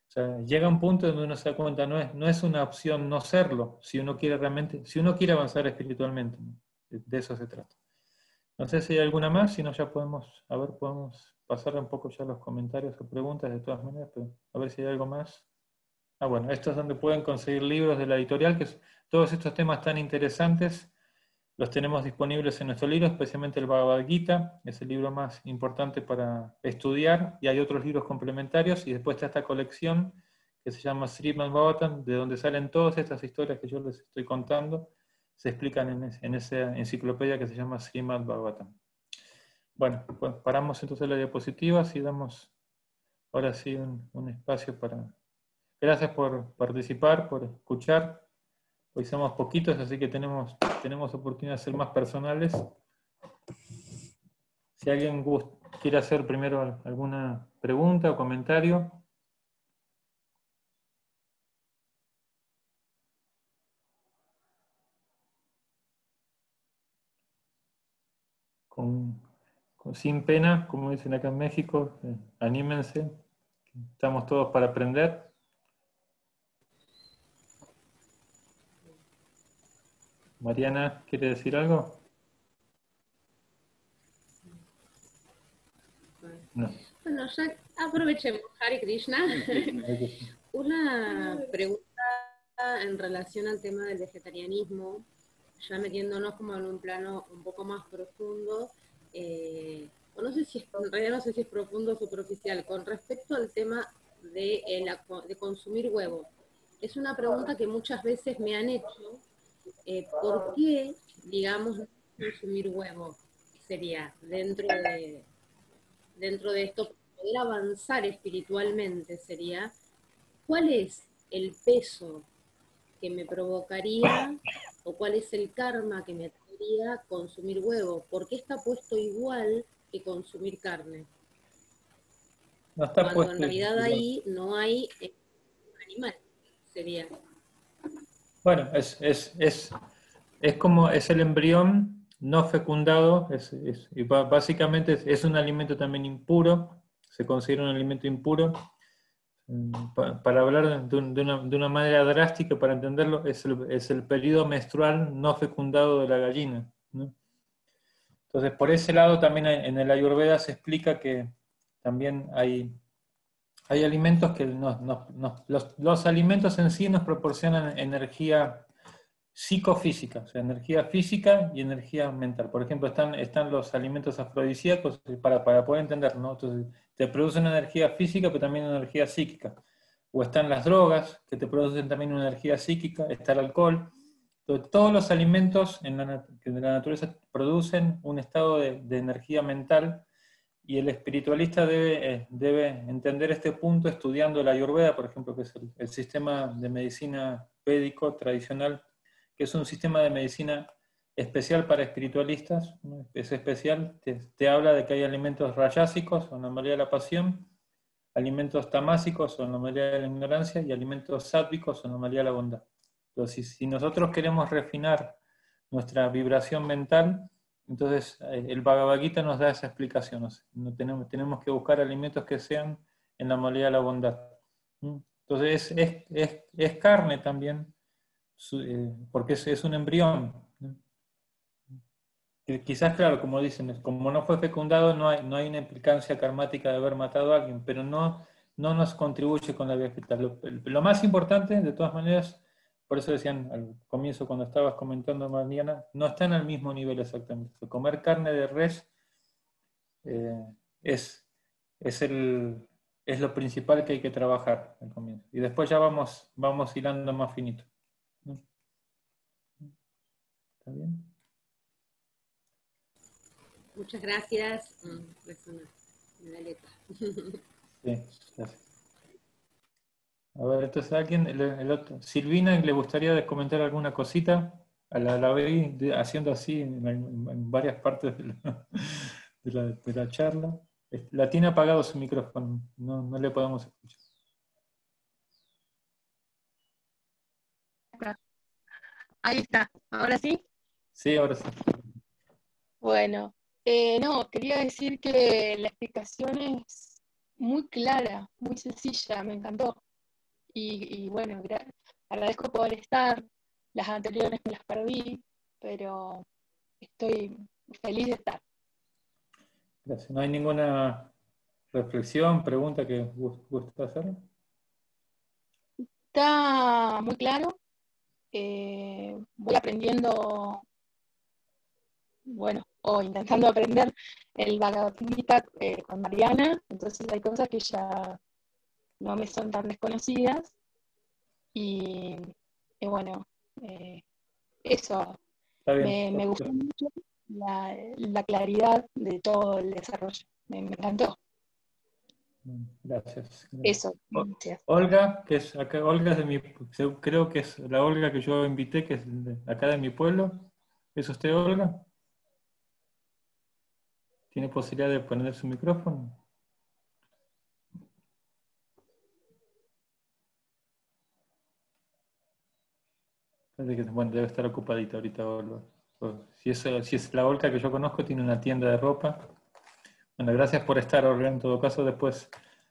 sea, llega un punto donde uno se da cuenta, no es una opción no serlo, si uno quiere realmente, si uno quiere avanzar espiritualmente, ¿no? De eso se trata. No sé si hay alguna más, si no ya podemos pasar un poco ya los comentarios o preguntas de todas maneras, pero a ver si hay algo más. Ah, bueno, esto es donde pueden conseguir libros de la editorial, todos estos temas tan interesantes los tenemos disponibles en nuestro libro, especialmente el Bhagavad Gita, es el libro más importante para estudiar, y hay otros libros complementarios, y después está esta colección que se llama Srimad Bhagavatam, de donde salen todas estas historias que yo les estoy contando, se explican en esa enciclopedia que se llama Srimad Bhagavatam. Bueno, pues paramos entonces las diapositivas y damos ahora sí un espacio para... Gracias por participar, por escuchar. Hoy somos poquitos, así que tenemos oportunidad de ser más personales. Si alguien quiere hacer primero alguna pregunta o comentario. Sin pena, como dicen acá en México, anímense, estamos todos para aprender. Mariana, ¿quiere decir algo? No. Bueno, ya aprovechemos, Hare Krishna. Una pregunta en relación al tema del vegetarianismo, ya metiéndonos como en un plano un poco más profundo, o no sé si en realidad no sé si es profundo o superficial, con respecto al tema de consumir huevo. Es una pregunta que muchas veces me han hecho, ¿por qué, digamos, no consumir huevo sería dentro de esto, poder avanzar espiritualmente sería, ¿cuál es el peso que me provocaría o cuál es el karma que me traería consumir huevo? ¿Por qué está puesto igual que consumir carne? No está Cuando puesto en realidad igual. ahí no hay animal, sería. Bueno, es como es el embrión no fecundado, y básicamente es un alimento también impuro, se considera un alimento impuro. Para hablar de una manera drástica, para entenderlo, es el periodo menstrual no fecundado de la gallina, ¿no? Entonces, por ese lado también en el Ayurveda se explica que también hay alimentos que los alimentos en sí nos proporcionan energía psicofísica, o sea, energía física y energía mental. Por ejemplo, están los alimentos afrodisíacos, para poder entender, ¿no? Entonces, te producen energía física, pero también energía psíquica. O están las drogas, que te producen también una energía psíquica, está el alcohol. Entonces, todos los alimentos que de la naturaleza producen un estado de energía mental, y el espiritualista debe entender este punto estudiando la Ayurveda, por ejemplo, que es el sistema de medicina védico tradicional, que es un sistema de medicina especial para espiritualistas, ¿no? Es especial, te habla de que hay alimentos rayásicos, o anomalía de la pasión, alimentos tamásicos, o anomalía de la ignorancia, y alimentos sádvicos, o anomalía de la bondad. Entonces, si nosotros queremos refinar nuestra vibración mental, entonces el Bhagavad Gita nos da esa explicación. O sea, no tenemos que buscar alimentos que sean en la modalidad de la bondad. Entonces es carne también, porque es un embrión. Quizás, claro, como dicen, como no fue fecundado, no hay una implicancia karmática de haber matado a alguien, pero no nos contribuye con la vida espiritual. Lo más importante, de todas maneras, por eso decían al comienzo cuando estabas comentando, Mariana, no están al mismo nivel exactamente. Comer carne de res es es lo principal que hay que trabajar al comienzo. Y después ya vamos hilando más finito. ¿Está bien? Muchas gracias. Me da letra. Sí, gracias. A ver, entonces alguien, el otro, Silvina, ¿le gustaría comentar alguna cosita? La vi haciendo así en varias partes de la charla. La tiene apagado su micrófono, no le podemos escuchar. Ahí está, ahora sí. Sí, ahora sí. Bueno, no, quería decir que la explicación es muy clara, muy sencilla, me encantó. Y bueno, agradezco poder estar. Las anteriores me las perdí, pero estoy feliz de estar. Gracias. ¿No hay ninguna reflexión, pregunta que guste hacer? Está muy claro. Voy aprendiendo, bueno, o intentando aprender el Bhagavad Gita con Mariana, entonces hay cosas que ya no me son tan desconocidas y, y bueno, eso Está bien. me gustó mucho la claridad de todo el desarrollo, me encantó. Gracias. Eso, gracias. Olga, que es acá, Olga es creo que es la Olga que yo invité, que es acá de mi pueblo. ¿Es usted, Olga? ¿Tiene posibilidad de poner su micrófono? Parece que, bueno, debe estar ocupadita ahorita, Olga. Si es la Olga que yo conozco, tiene una tienda de ropa. Bueno, gracias por estar, Olga. En todo caso, después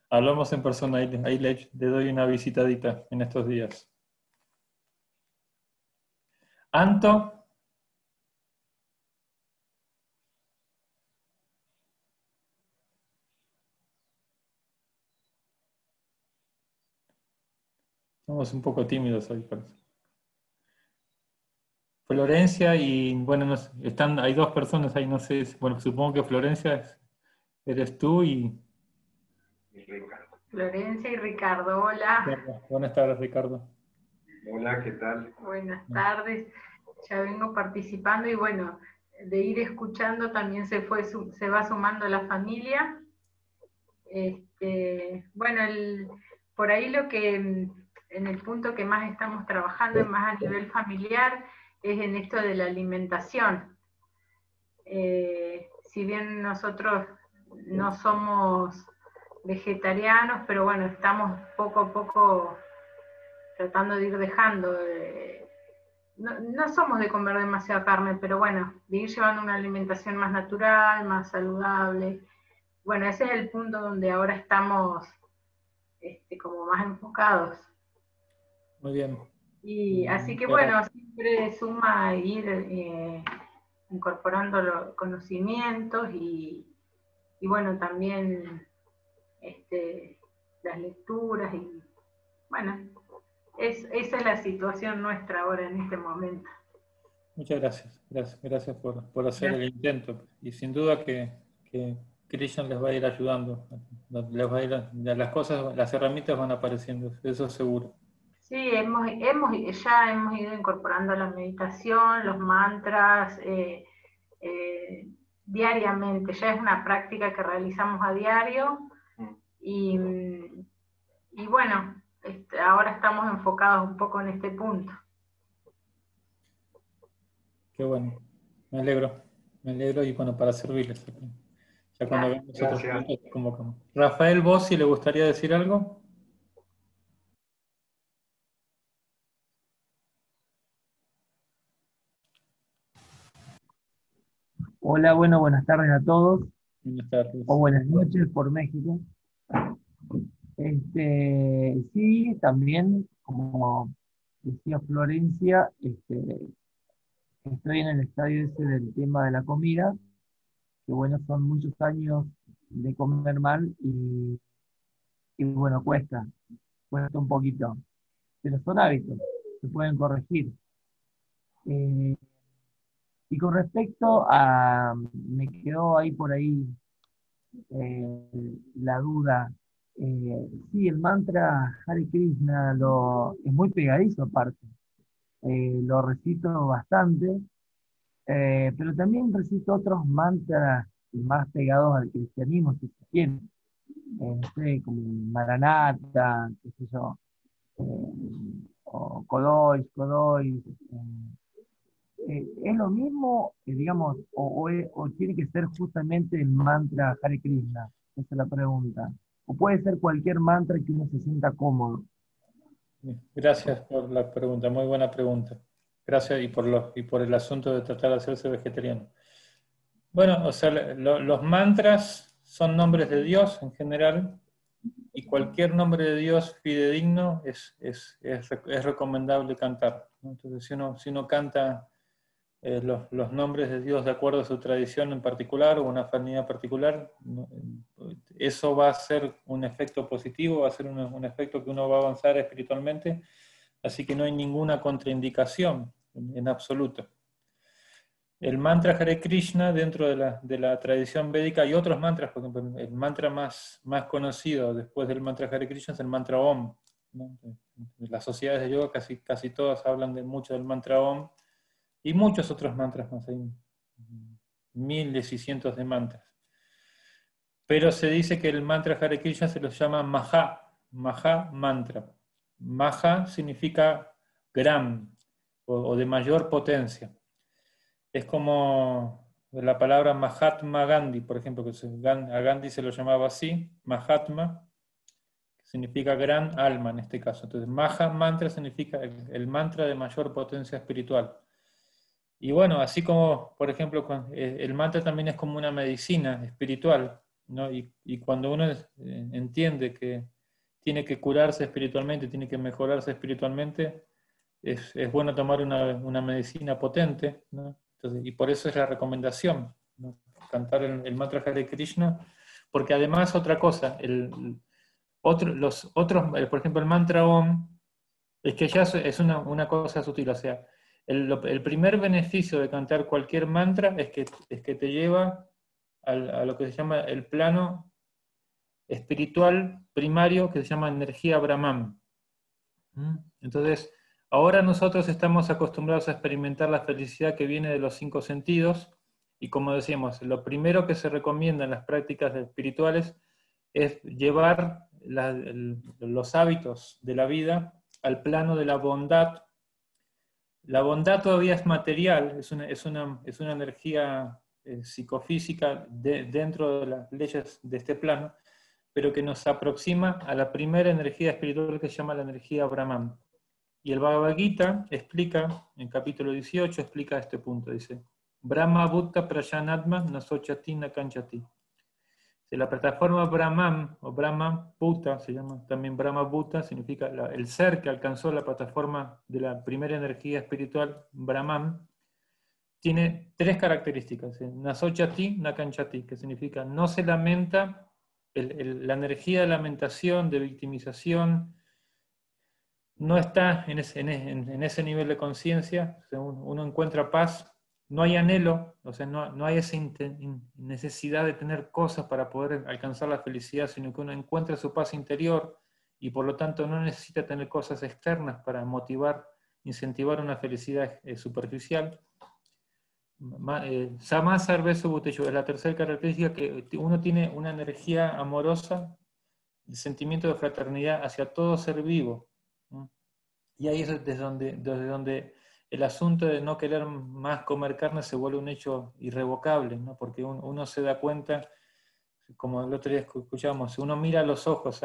hablamos en persona. Ahí le doy una visitadita en estos días. Anto. Somos un poco tímidos hoy, parece. Florencia y, bueno, hay dos personas ahí, no sé, bueno, supongo que Florencia eres tú y... Florencia y Ricardo, hola. Buenas tardes, Ricardo. Hola, ¿qué tal? Buenas tardes. Ya vengo participando y bueno, de ir escuchando también se va sumando la familia. Bueno, por ahí lo que en el punto que más estamos trabajando, más a nivel familiar, es en esto de la alimentación. Si bien nosotros no somos vegetarianos, pero bueno, estamos poco a poco tratando de ir dejando. No somos de comer demasiada carne, pero bueno, de ir llevando una alimentación más natural, más saludable. Bueno, ese es el punto donde ahora estamos como más enfocados. Muy bien. Y así que bueno, siempre suma ir incorporando los conocimientos y bueno, también las lecturas y bueno, esa es la situación nuestra ahora en este momento. Muchas gracias. Gracias por hacer el intento. Y sin duda que Christian les va a ir ayudando. Las cosas, las herramientas van apareciendo, eso seguro. Sí, ya hemos ido incorporando la meditación, los mantras, diariamente. Ya es una práctica que realizamos a diario y bueno, ahora estamos enfocados un poco en este punto. Qué bueno. Me alegro y bueno, para servirles. Ya cuando vemos otros puntos, convocamos. Rafael, ¿vos si le gustaría decir algo? Hola, bueno, buenas tardes a todos, Buenas tardes. o buenas noches por México. Sí, también, como decía Florencia, estoy en el estadio ese del tema de la comida, que bueno, son muchos años de comer mal y bueno, cuesta un poquito, pero son hábitos, se pueden corregir. Eh, y con respecto me quedó ahí por ahí la duda. Sí, el mantra Hare Krishna es muy pegadizo aparte. Lo recito bastante, pero también recito otros mantras más pegados al cristianismo, si se quiere. No sé, como Maranatha, qué sé yo, o Kodosh, Kodosh. ¿Es lo mismo, digamos, o tiene que ser justamente el mantra Hare Krishna? Esa es la pregunta. O puede ser cualquier mantra que uno se sienta cómodo. Gracias por la pregunta, muy buena pregunta. Gracias y por el asunto de tratar de hacerse vegetariano. Bueno, o sea, los mantras son nombres de Dios en general, y cualquier nombre de Dios fidedigno es recomendable cantar, ¿no? Entonces, si uno canta los nombres de Dios de acuerdo a su tradición en particular o una afinidad particular, eso va a ser un efecto positivo, va a ser un efecto que uno va a avanzar espiritualmente, así que no hay ninguna contraindicación en absoluto. El mantra Hare Krishna dentro de la tradición védica hay otros mantras, por ejemplo, el mantra más conocido después del mantra Hare Krishna es el mantra Om, ¿no? Las sociedades de yoga casi todas hablan mucho del mantra Om, y muchos otros mantras más, hay miles y cientos de mantras. Pero se dice que el mantra Hare Krishna se los llama Maha Mantra. Maha significa gran o de mayor potencia. Es como la palabra Mahatma Gandhi, por ejemplo, que a Gandhi se lo llamaba así, Mahatma, que significa gran alma en este caso. Entonces, Maha Mantra significa el mantra de mayor potencia espiritual. Y bueno, así como, por ejemplo, el mantra también es como una medicina espiritual, ¿no? Y cuando uno entiende que tiene que curarse espiritualmente, tiene que mejorarse espiritualmente, es bueno tomar una medicina potente, ¿no? Entonces, y por eso es la recomendación, ¿no? Cantar el mantra Hare Krishna, porque además otra cosa, por ejemplo, el mantra Om, es que ya es una cosa sutil, o sea, el primer beneficio de cantar cualquier mantra es que te lleva a lo que se llama el plano espiritual primario, que se llama energía Brahman. Entonces, ahora nosotros estamos acostumbrados a experimentar la felicidad que viene de los 5 sentidos, y como decíamos, lo primero que se recomienda en las prácticas espirituales es llevar los hábitos de la vida al plano de la bondad. La bondad todavía es material, es una energía psicofísica dentro de las leyes de este plano, pero que nos aproxima a la primera energía espiritual que se llama la energía Brahman. Y el Bhagavad Gita explica, en capítulo 18, explica este punto, dice, Brahma Bhutta Prayanatma Nasochati Nakanchati. La plataforma Brahman, o Brahma Bhutta, se llama también Brahma Bhutta, significa el ser que alcanzó la plataforma de la primera energía espiritual, Brahman, tiene 3 características. Nasochati Nakanchati, que significa no se lamenta, la energía de lamentación, de victimización, no está en ese nivel de conciencia, uno encuentra paz, no hay anhelo, o sea, no hay esa necesidad de tener cosas para poder alcanzar la felicidad, sino que uno encuentra su paz interior y por lo tanto no necesita tener cosas externas para motivar, incentivar una felicidad superficial. Samasarveso Buteyo es la tercera característica, que uno tiene una energía amorosa, de sentimiento de fraternidad hacia todo ser vivo. Y ahí es desde donde el asunto de no querer más comer carne se vuelve un hecho irrevocable, ¿no? Porque uno se da cuenta, como el otro día escuchamos, uno mira a los ojos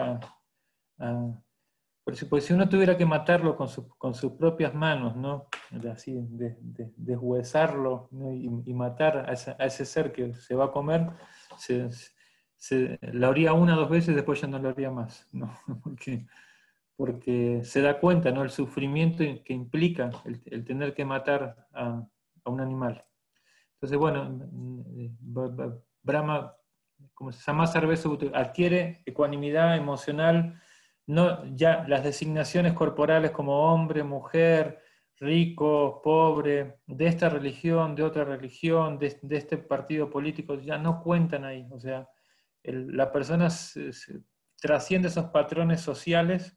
pues si uno tuviera que matarlo con sus propias manos, ¿no? Así, deshuesarlo, ¿no? y matar a ese ser que se va a comer, lo haría 1 o 2 veces y después ya no lo haría más, ¿no? Porque se da cuenta, ¿no? El sufrimiento que implica el tener que matar a un animal. Entonces, bueno, Brahma, como se llama cerveza, adquiere ecuanimidad emocional, no ya las designaciones corporales como hombre, mujer, rico, pobre, de esta religión, de otra religión, de este partido político, ya no cuentan ahí. O sea, la persona trasciende esos patrones sociales,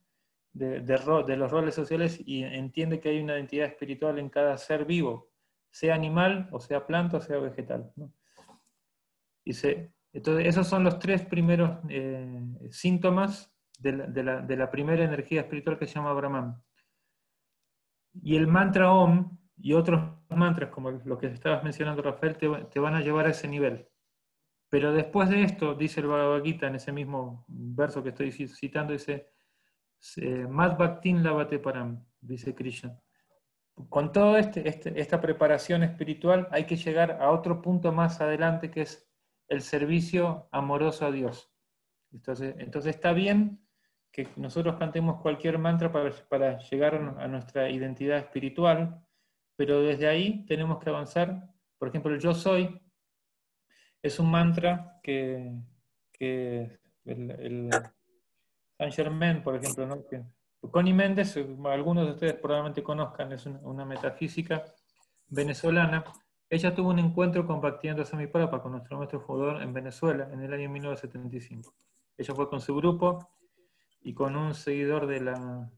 de los roles sociales, y entiende que hay una identidad espiritual en cada ser vivo, sea animal, o sea planta, o sea vegetal, ¿no? Entonces, esos son los tres primeros síntomas de la primera energía espiritual que se llama Brahman. Y el mantra Om y otros mantras, como lo que estabas mencionando, Rafael, te van a llevar a ese nivel. Pero después de esto, dice el Bhagavad Gita, en ese mismo verso que estoy citando, dice, Mad Bhaktin Lavate Param, dice Krishna. Con toda esta preparación espiritual hay que llegar a otro punto más adelante, que es el servicio amoroso a Dios. Entonces está bien que nosotros cantemos cualquier mantra para llegar a nuestra identidad espiritual, pero desde ahí tenemos que avanzar. Por ejemplo, el Yo Soy es un mantra que el Saint Germain, por ejemplo, ¿no? Connie Méndez, algunos de ustedes probablemente conozcan, es una metafísica venezolana. Ella tuvo un encuentro con Bhaktivedanta Swami Prabhupada, con nuestro maestro fundador en Venezuela, en el año 1975. Ella fue con su grupo y con un seguidor de la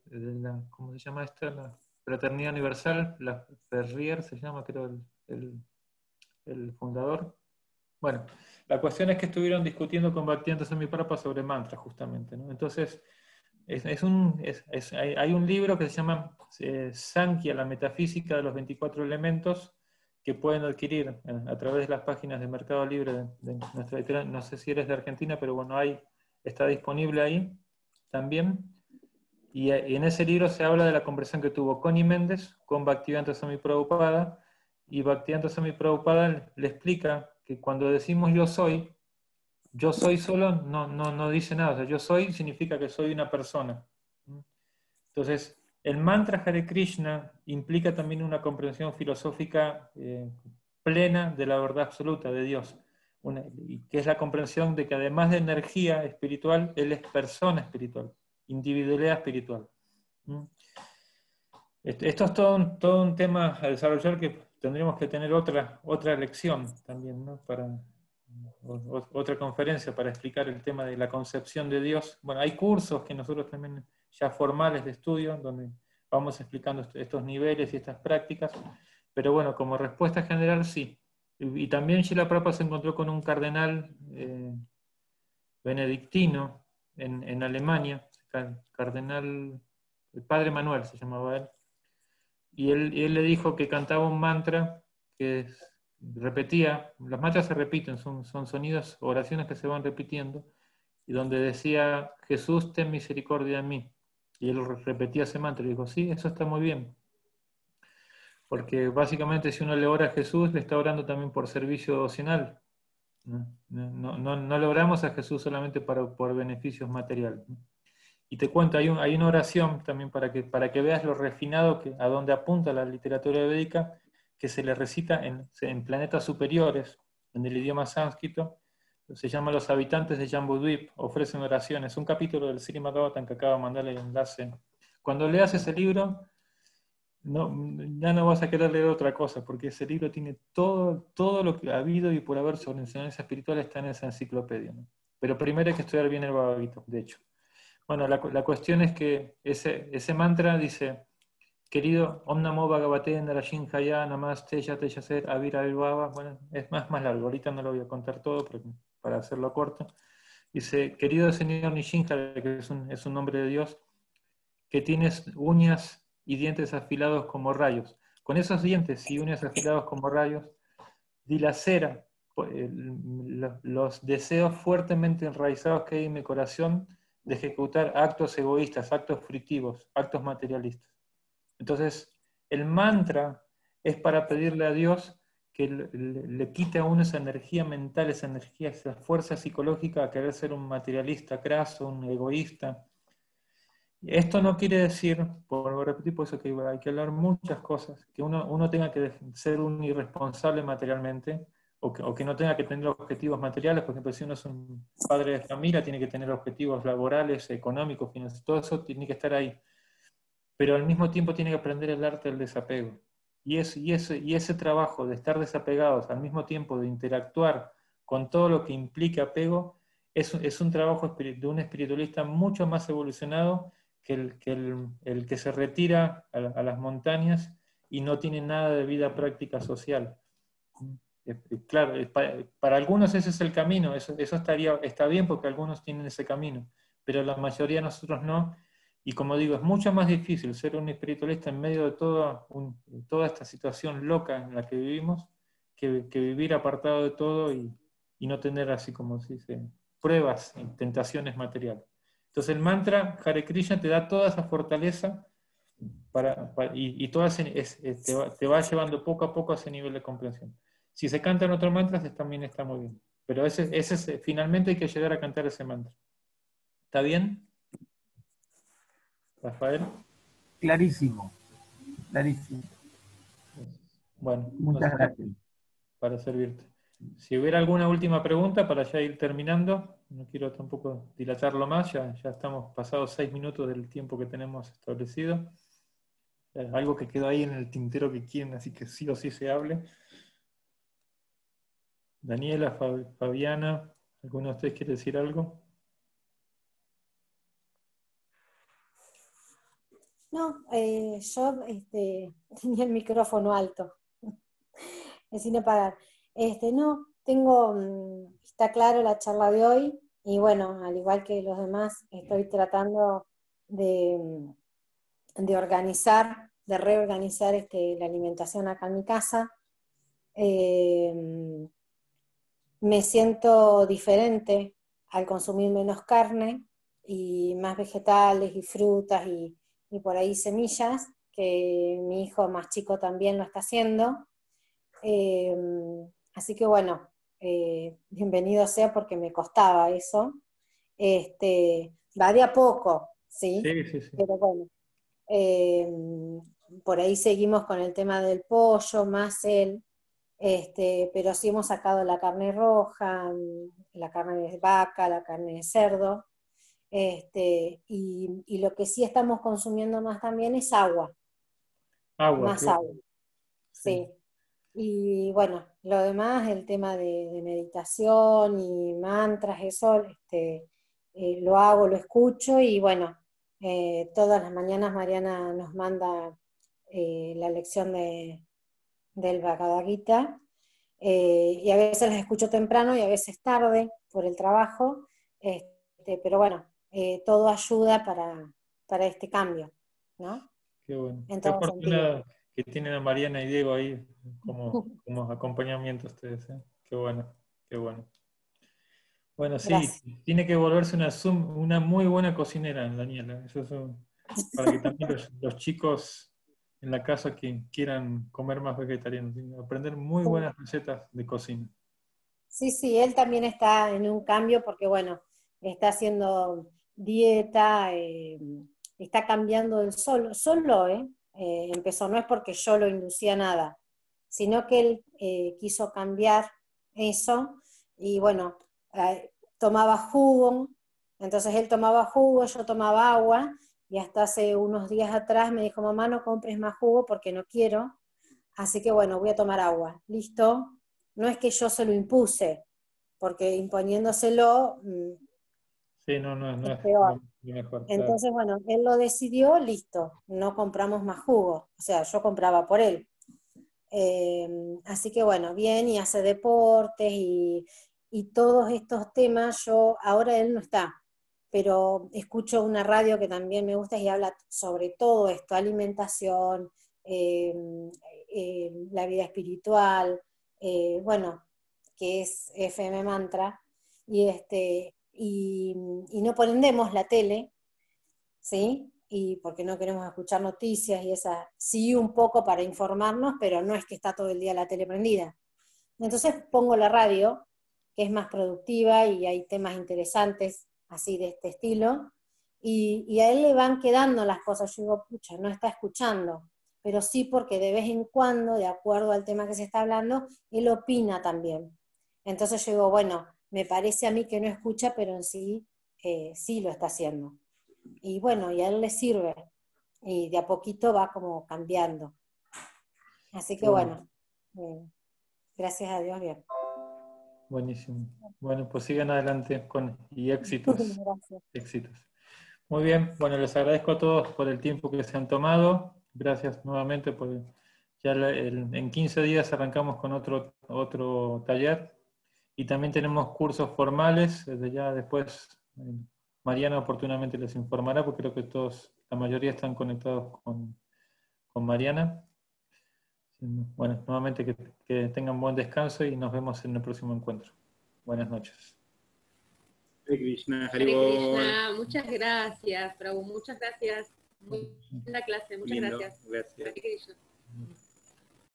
¿cómo se llama esta? La Fraternidad Universal, la Ferrier se llama, creo, el fundador. Bueno, la cuestión es que estuvieron discutiendo con Bhaktivedanta Swami Prabhupada sobre mantras, justamente, ¿no? Entonces, hay un libro que se llama Sankhya, la metafísica de los 24 elementos, que pueden adquirir a través de las páginas de Mercado Libre de nuestra editorial. No sé si eres de Argentina, pero bueno, está disponible ahí también. Y en ese libro se habla de la conversación que tuvo Connie Méndez con Bhaktivedanta Swami Prabhupada, y Bhaktivedanta Swami Prabhupada le explica que cuando decimos yo soy solo no dice nada. O sea, yo soy significa que soy una persona. Entonces, el mantra Hare Krishna implica también una comprensión filosófica plena de la verdad absoluta de Dios, que es la comprensión de que además de energía espiritual, Él es persona espiritual, individualidad espiritual. Esto es todo un tema a desarrollar, que tendríamos que tener otra lección también, ¿no? Otra conferencia para explicar el tema de la concepción de Dios. Bueno, hay cursos que nosotros también ya formales de estudio, donde vamos explicando estos niveles y estas prácticas, pero bueno, como respuesta general sí. Y también Srila Prabhupada se encontró con un cardenal benedictino en Alemania, cardenal, el padre Manuel se llamaba él, y él le dijo que cantaba un mantra que repetía, los mantras se repiten, son sonidos, oraciones que se van repitiendo, y donde decía, Jesús, ten misericordia de mí. Y él repetía ese mantra y dijo, sí, eso está muy bien. Porque básicamente si uno le ora a Jesús, le está orando también por servicio devocional. No le oramos a Jesús solamente por beneficios materiales. Y te cuento, hay una oración también para que veas lo refinado a donde apunta la literatura védica, que se le recita en planetas superiores, en el idioma sánscrito. Se llama Los habitantes de Jambudvip, ofrecen oraciones. Un capítulo del Srimad Bhagavatam que acabo de mandarle el enlace. Cuando leas ese libro, ya no vas a querer leer otra cosa, porque ese libro tiene todo lo que ha habido y por haber sobre enseñanza espiritual está en esa enciclopedia, ¿no? Pero primero hay que estudiar bien el Bhagavad Gita, de hecho. Bueno, la cuestión es que ese mantra dice, querido Om Namo Bhagavate Narashinhaya Namaste Yateyaser Avirabhava. Bueno, es más largo, ahorita no lo voy a contar todo para hacerlo corto. Dice, querido señor Nishinja, que es un nombre de Dios, que tienes uñas y dientes afilados como rayos. Con esos dientes y uñas afilados como rayos, dilacera los deseos fuertemente enraizados que hay en mi corazón de ejecutar actos egoístas, actos fruitivos, actos materialistas. Entonces, el mantra es para pedirle a Dios que le quite a uno esa energía mental, esa energía, esa fuerza psicológica a querer ser un materialista craso, un egoísta. Esto no quiere decir, por repetir, por eso que hay que hablar muchas cosas, que uno tenga que ser un irresponsable materialmente, o que no tenga que tener objetivos materiales. Por ejemplo, si uno es un padre de familia, tiene que tener objetivos laborales, económicos, financieros, todo eso tiene que estar ahí. Pero al mismo tiempo tiene que aprender el arte del desapego. Y ese trabajo de estar desapegados, al mismo tiempo de interactuar con todo lo que implica apego, es un trabajo de un espiritualista mucho más evolucionado que el que se retira a las montañas y no tiene nada de vida práctica social. Claro, para algunos ese es el camino, eso está bien porque algunos tienen ese camino, pero la mayoría de nosotros no. Y como digo, es mucho más difícil ser un espiritualista en medio de toda esta situación loca en la que vivimos que vivir apartado de todo y no tener, así como se dice, pruebas y tentaciones materiales. Entonces el mantra Hare Krishna te da toda esa fortaleza y te va llevando poco a poco a ese nivel de comprensión. Si se cantan otros mantras, también está muy bien. Pero finalmente hay que llegar a cantar ese mantra. ¿Está bien, Rafael? Clarísimo, clarísimo. Bueno, Muchas gracias. para servirte. Si hubiera alguna última pregunta para ya ir terminando, no quiero tampoco dilatarlo más, ya estamos pasados 6 minutos del tiempo que tenemos establecido. Algo que quedó ahí en el tintero que quieren, así que sí o sí se hable. Daniela, Fabiana, ¿alguno de ustedes quiere decir algo? No, yo tenía el micrófono alto, sin apagar. No, está claro la charla de hoy, y bueno, al igual que los demás, estoy tratando de organizar, de reorganizar la alimentación acá en mi casa. Me siento diferente al consumir menos carne y más vegetales y frutas y por ahí semillas, que mi hijo más chico también lo está haciendo. Así que bueno, bienvenido sea porque me costaba eso. Va de a poco, ¿sí? Sí. Pero bueno, por ahí seguimos con el tema del pollo, más él. Pero sí hemos sacado la carne roja, la carne de vaca, la carne de cerdo, y lo que sí estamos consumiendo más también es agua, Agua, más claro. agua, sí. Y bueno, lo demás, el tema de meditación y mantras, eso, lo hago, lo escucho, y bueno, todas las mañanas Mariana nos manda la lección del Bhagavad Gita, y a veces las escucho temprano y a veces tarde por el trabajo, pero bueno, todo ayuda para este cambio, ¿no? Qué bueno. En Qué todo sentido. afortunada que tienen a Mariana y Diego ahí como acompañamiento ustedes. Qué bueno, qué bueno. Bueno, sí, Gracias. tiene que volverse una muy buena cocinera, Daniela. Para que también los chicos en la casa que quieran comer más vegetariano, aprender muy buenas recetas de cocina. Sí, sí, él también está en un cambio porque, bueno, está haciendo dieta, está cambiando el solo, empezó, no es porque yo lo inducía a nada, sino que él quiso cambiar eso, y bueno, tomaba jugo, entonces él tomaba jugo, yo tomaba agua, y hasta hace unos días atrás me dijo: mamá, no compres más jugo porque no quiero, así que bueno, voy a tomar agua. ¿Listo? No es que yo se lo impuse, porque imponiéndoselo Sí, no es es peor. lo mejor, claro. Entonces, bueno, él lo decidió, listo, no compramos más jugo, o sea, yo compraba por él. Así que bueno, bien, y hace deportes y todos estos temas, ahora él no está, pero escucho una radio que también me gusta y habla sobre todo esto: alimentación, eh, la vida espiritual, bueno, que es FM Mantra, y no prendemos la tele, ¿sí? Y porque no queremos escuchar noticias y sí, un poco para informarnos, pero no es que está todo el día la tele prendida. Entonces pongo la radio, que es más productiva y hay temas interesantes así de este estilo, y a él le van quedando las cosas. Yo digo, pucha, no está escuchando, pero sí, porque de vez en cuando, de acuerdo al tema que se está hablando, él opina también. Entonces yo digo, bueno, me parece a mí que no escucha, pero en sí, sí lo está haciendo. Y bueno, y a él le sirve, y de a poquito va como cambiando. Así que bueno, gracias a Dios, bien. Buenísimo. Bueno, pues sigan adelante y éxitos. Gracias. Éxitos. Muy bien, bueno, les agradezco a todos por el tiempo que se han tomado. Gracias nuevamente por ya en 15 días arrancamos con otro taller y también tenemos cursos formales. Desde ya después Mariana oportunamente les informará porque creo que la mayoría están conectados con Mariana. Bueno, nuevamente que tengan buen descanso y nos vemos en el próximo encuentro. Buenas noches. Hare Krishna, Hare Krishna, muchas gracias, Prabhu, muchas gracias. Muy linda clase, muchas Lindo, gracias. gracias. Hare Krishna.